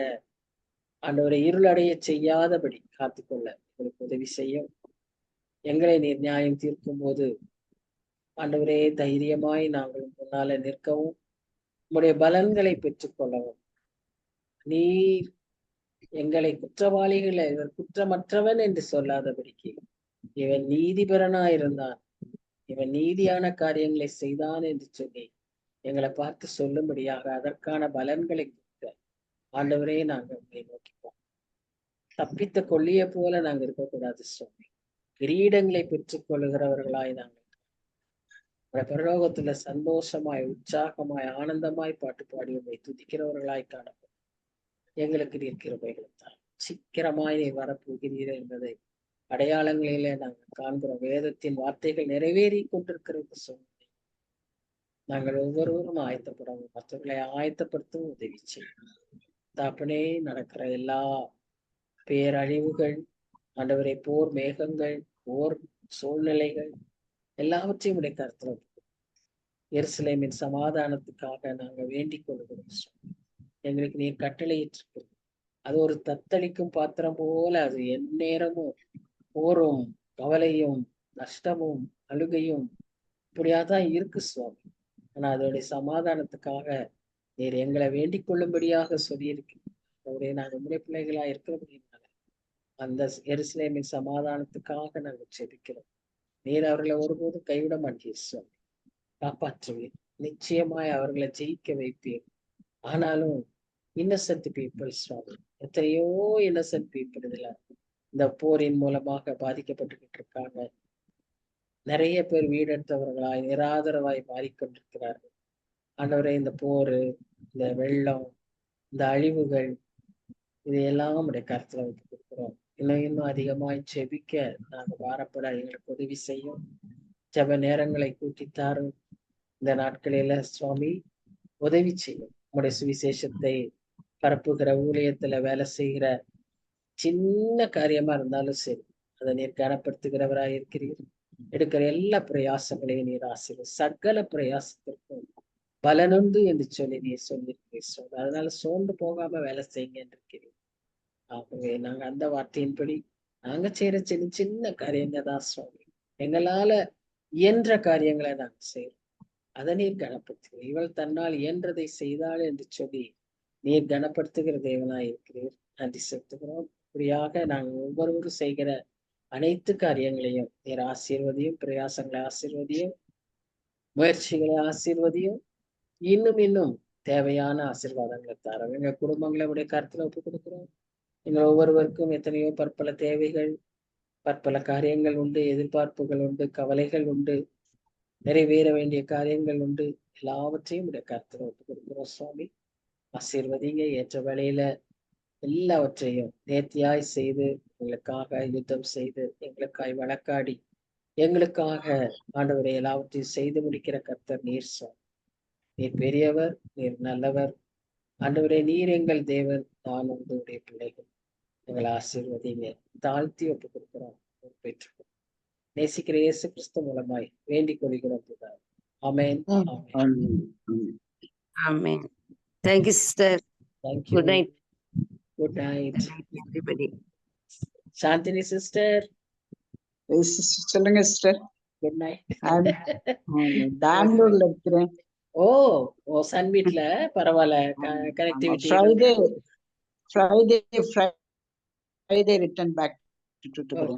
ஆண்டவரை இருளடைய செய்யாதபடி காத்துக்கொள்ள எங்களுக்கு உதவி செய்யும். எங்களை நீர் நியாயம் தீர்க்கும் போது, ஆண்டவரே, தைரியமாய் நாங்கள் முன்னால நிற்கவும் உங்களுடைய பலன்களை பெற்றுக்கொள்ளவும், நீர் எங்களை குற்றவாளிகள், இவர் குற்றமற்றவன் என்று சொல்லாதபடிக்கு இவன் நீதிபரனாயிருந்தான், இவன் நீதியான காரியங்களை செய்தான் என்று சொல்லி எங்களை பார்த்து சொல்லும்படியாக அதற்கான பலன்களை கொடுக்க ஆண்டவரே, நாங்கள் உங்களை நோக்கிப்போம். தப்பித்த கொள்ளிய போல நாங்க இருக்கக்கூடாது சுவாமி. கிரீடங்களை பெற்றுக் கொள்ளுகிறவர்களாய் நாங்கள் பரலோகத்துல சந்தோஷமாய், உற்சாகமாய், ஆனந்தமாய் பாட்டு பாடி உண்மை துதிக்கிறவர்களாய் காணப்படும். எங்களுக்கு நீர் கிருபைகளை தான். சீக்கிரமாய் நீ வரப்போகிறீர் என்பதை அடையாளங்களிலே நாங்கள் காண்கிறோம். வேதத்தின் வார்த்தைகள் நிறைவேறி கொண்டிருக்கிறது சொன்னேன். நாங்கள் ஒவ்வொருவரும் ஆயத்தப்படவும், மற்றவர்களை ஆயத்தப்படுத்தவும் உதவி செய்யும். தாப்பனே, நடக்கிற எல்லா பேரழிவுகள், ஆண்டவரை, போர் மேகங்கள், போர் சூழ்நிலைகள் எல்லாவற்றையும் உடைய கருத்துல எருசலேமின் சமாதானத்துக்காக நாங்க வேண்டிக் கொள்கிறோம். எங்களுக்கு நீர் கட்டளையிட்டு அது ஒரு தத்தளிக்கும் பாத்திரம் போல அது எந்நேரமும் போரும் கவலையும் நஷ்டமும் அழுகையும் இப்படியாதான் இருக்கு சுவாமி. ஆனா அதோடைய சமாதானத்துக்காக நீர் எங்களை வேண்டிக் கொள்ளும்படியாக சொல்லியிருக்கிறோம். அவரே, நாங்கள் உடைய பிள்ளைகளா இருக்கிறபடினால அந்த எருசலேமின் சமாதானத்துக்காக நாங்கள் செபிக்கிறோம். நீர் அவர்களை ஒருபோதும் கைவிட மாட்டீர் சுவாமி. காப்பாற்றுவீர். நிச்சயமாய் அவர்களை ஜெயிக்க வைப்பீர். ஆனாலும் இன்னசென்ட் பீப்புள் சுவாமி, எத்தனையோ இன்னசென்ட் பீப்புள் இதுல இந்த போரின் மூலமாக பாதிக்கப்பட்டுக்கிட்டு இருக்காங்க. நிறைய பேர் வீடற்றவர்களாய் நிராதரவாய் மாறிக்கொண்டிருக்கிறார்கள். ஆண்டவரே, இந்த போரு, இந்த வெள்ளம், இந்த அழிவுகள், இதையெல்லாம் உடைய கருத்துல வைத்து கொடுக்கிறோம். இன்னும் அதிகமாய் ஜெபிக்க நாங்க வாரப்பட எங்களுக்கு உதவி செய்யும். ஜெப நேரங்களை கூட்டித்தாரும். இந்த நாட்களில சுவாமி உதவி செய்யும். உங்களுடைய சுவிசேஷத்தை பரப்புகிற ஊழியத்துல வேலை செய்கிற சின்ன காரியமா இருந்தாலும் சரி, அதை நீர் கனப்படுத்துகிறவராய் இருக்கிறீர். எடுக்கிற எல்லா பிரயாசங்களையும் நீர் சகல பிரயாசத்திற்கும் பலனுண்டு என்று சொல்லி நீர் சொல்லியிருக்கிறீர். அதனால சோர்ந்து போகாம வேலை செய்யுங்க என்று இருக்கிறீர். ஆகவே நாங்க அந்த வார்த்தையின்படி நாங்க செய்யற சின்ன சின்ன காரியங்க தான் சுவாமி. எங்களால இயன்ற காரியங்களை நாங்க செய்யறோம். அதை நீர் கனப்படுத்துகிறீர். இவள் தன்னால் இயன்றதை செய்தாள் என்று சொல்லி நீர் கனப்படுத்துகிற தேவனாய் இருக்கிறீர். நன்றி செலுத்துகிறோம். இப்படியாக நாங்கள் ஒவ்வொருவரும் செய்கிற அனைத்து காரியங்களையும் நீர் ஆசீர்வதியும். பிரயாசங்களை ஆசீர்வதியும். முயற்சிகளை ஆசீர்வதியும். இன்னும் தேவையான ஆசீர்வாதங்களை தரோம். எங்க குடும்பங்களை உடைய கருத்துல ஒப்புக் கொடுக்கிறோம். எங்கள் ஒவ்வொருவருக்கும் எத்தனையோ பற்பல தேவைகள், பற்பல காரியங்கள் உண்டு, எதிர்பார்ப்புகள் உண்டு, கவலைகள் உண்டு, நிறைவேற வேண்டிய காரியங்கள் உண்டு. எல்லாவற்றையும் உடைய கருத்துல ஒப்புக் கொடுக்கிறோம் சுவாமி. ஆசீர்வதிங்க. ஏற்ற வேளையில எல்லாவற்றையும் நேர்த்தியாய் செய்து எங்களுக்காக யுத்தம் செய்து எங்களுக்காய் வழக்காடி எங்களுக்காக ஆண்டவரை எல்லாவற்றையும் செய்து முடிக்கிற கர்த்தர் நீர் சுவாமி. நீர் பெரியவர், நீர் நல்லவர். ஆண்டவரே, நீர் எங்கள் தேவன், நான் உங்களுடைய பிள்ளைகள். எங்களை ஆசீர்வதிங்க. தாழ்த்தி ஒப்புக் கொடுக்கிறோம். பெற்றுக்கொள். நேசிக்கிற இயேசு கிறிஸ்து மூலமாய் வேண்டிக் கொள்கிறோம். ஆமென். Amen. Thank you, sister. Thank you. Good night. Good night. Good night, everybody. Chandini sister. சொல்லுங்க சிஸ்டர். Good night. பெங்களூர்ல இருக்கிறேன். ஓ சன் வீட்ல பரவாயில்ல. Connectivity. Friday return back to Tuticorin.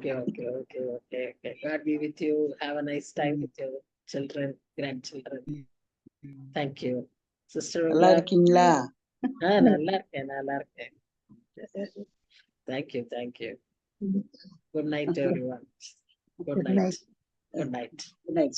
Okay. God be with you. Have a nice time with your children, grandchildren. Thank you. Sister, நல்லா இருக்கீங்களா? நல்லா இருக்கேன். Thank you. Good night everyone. Good night.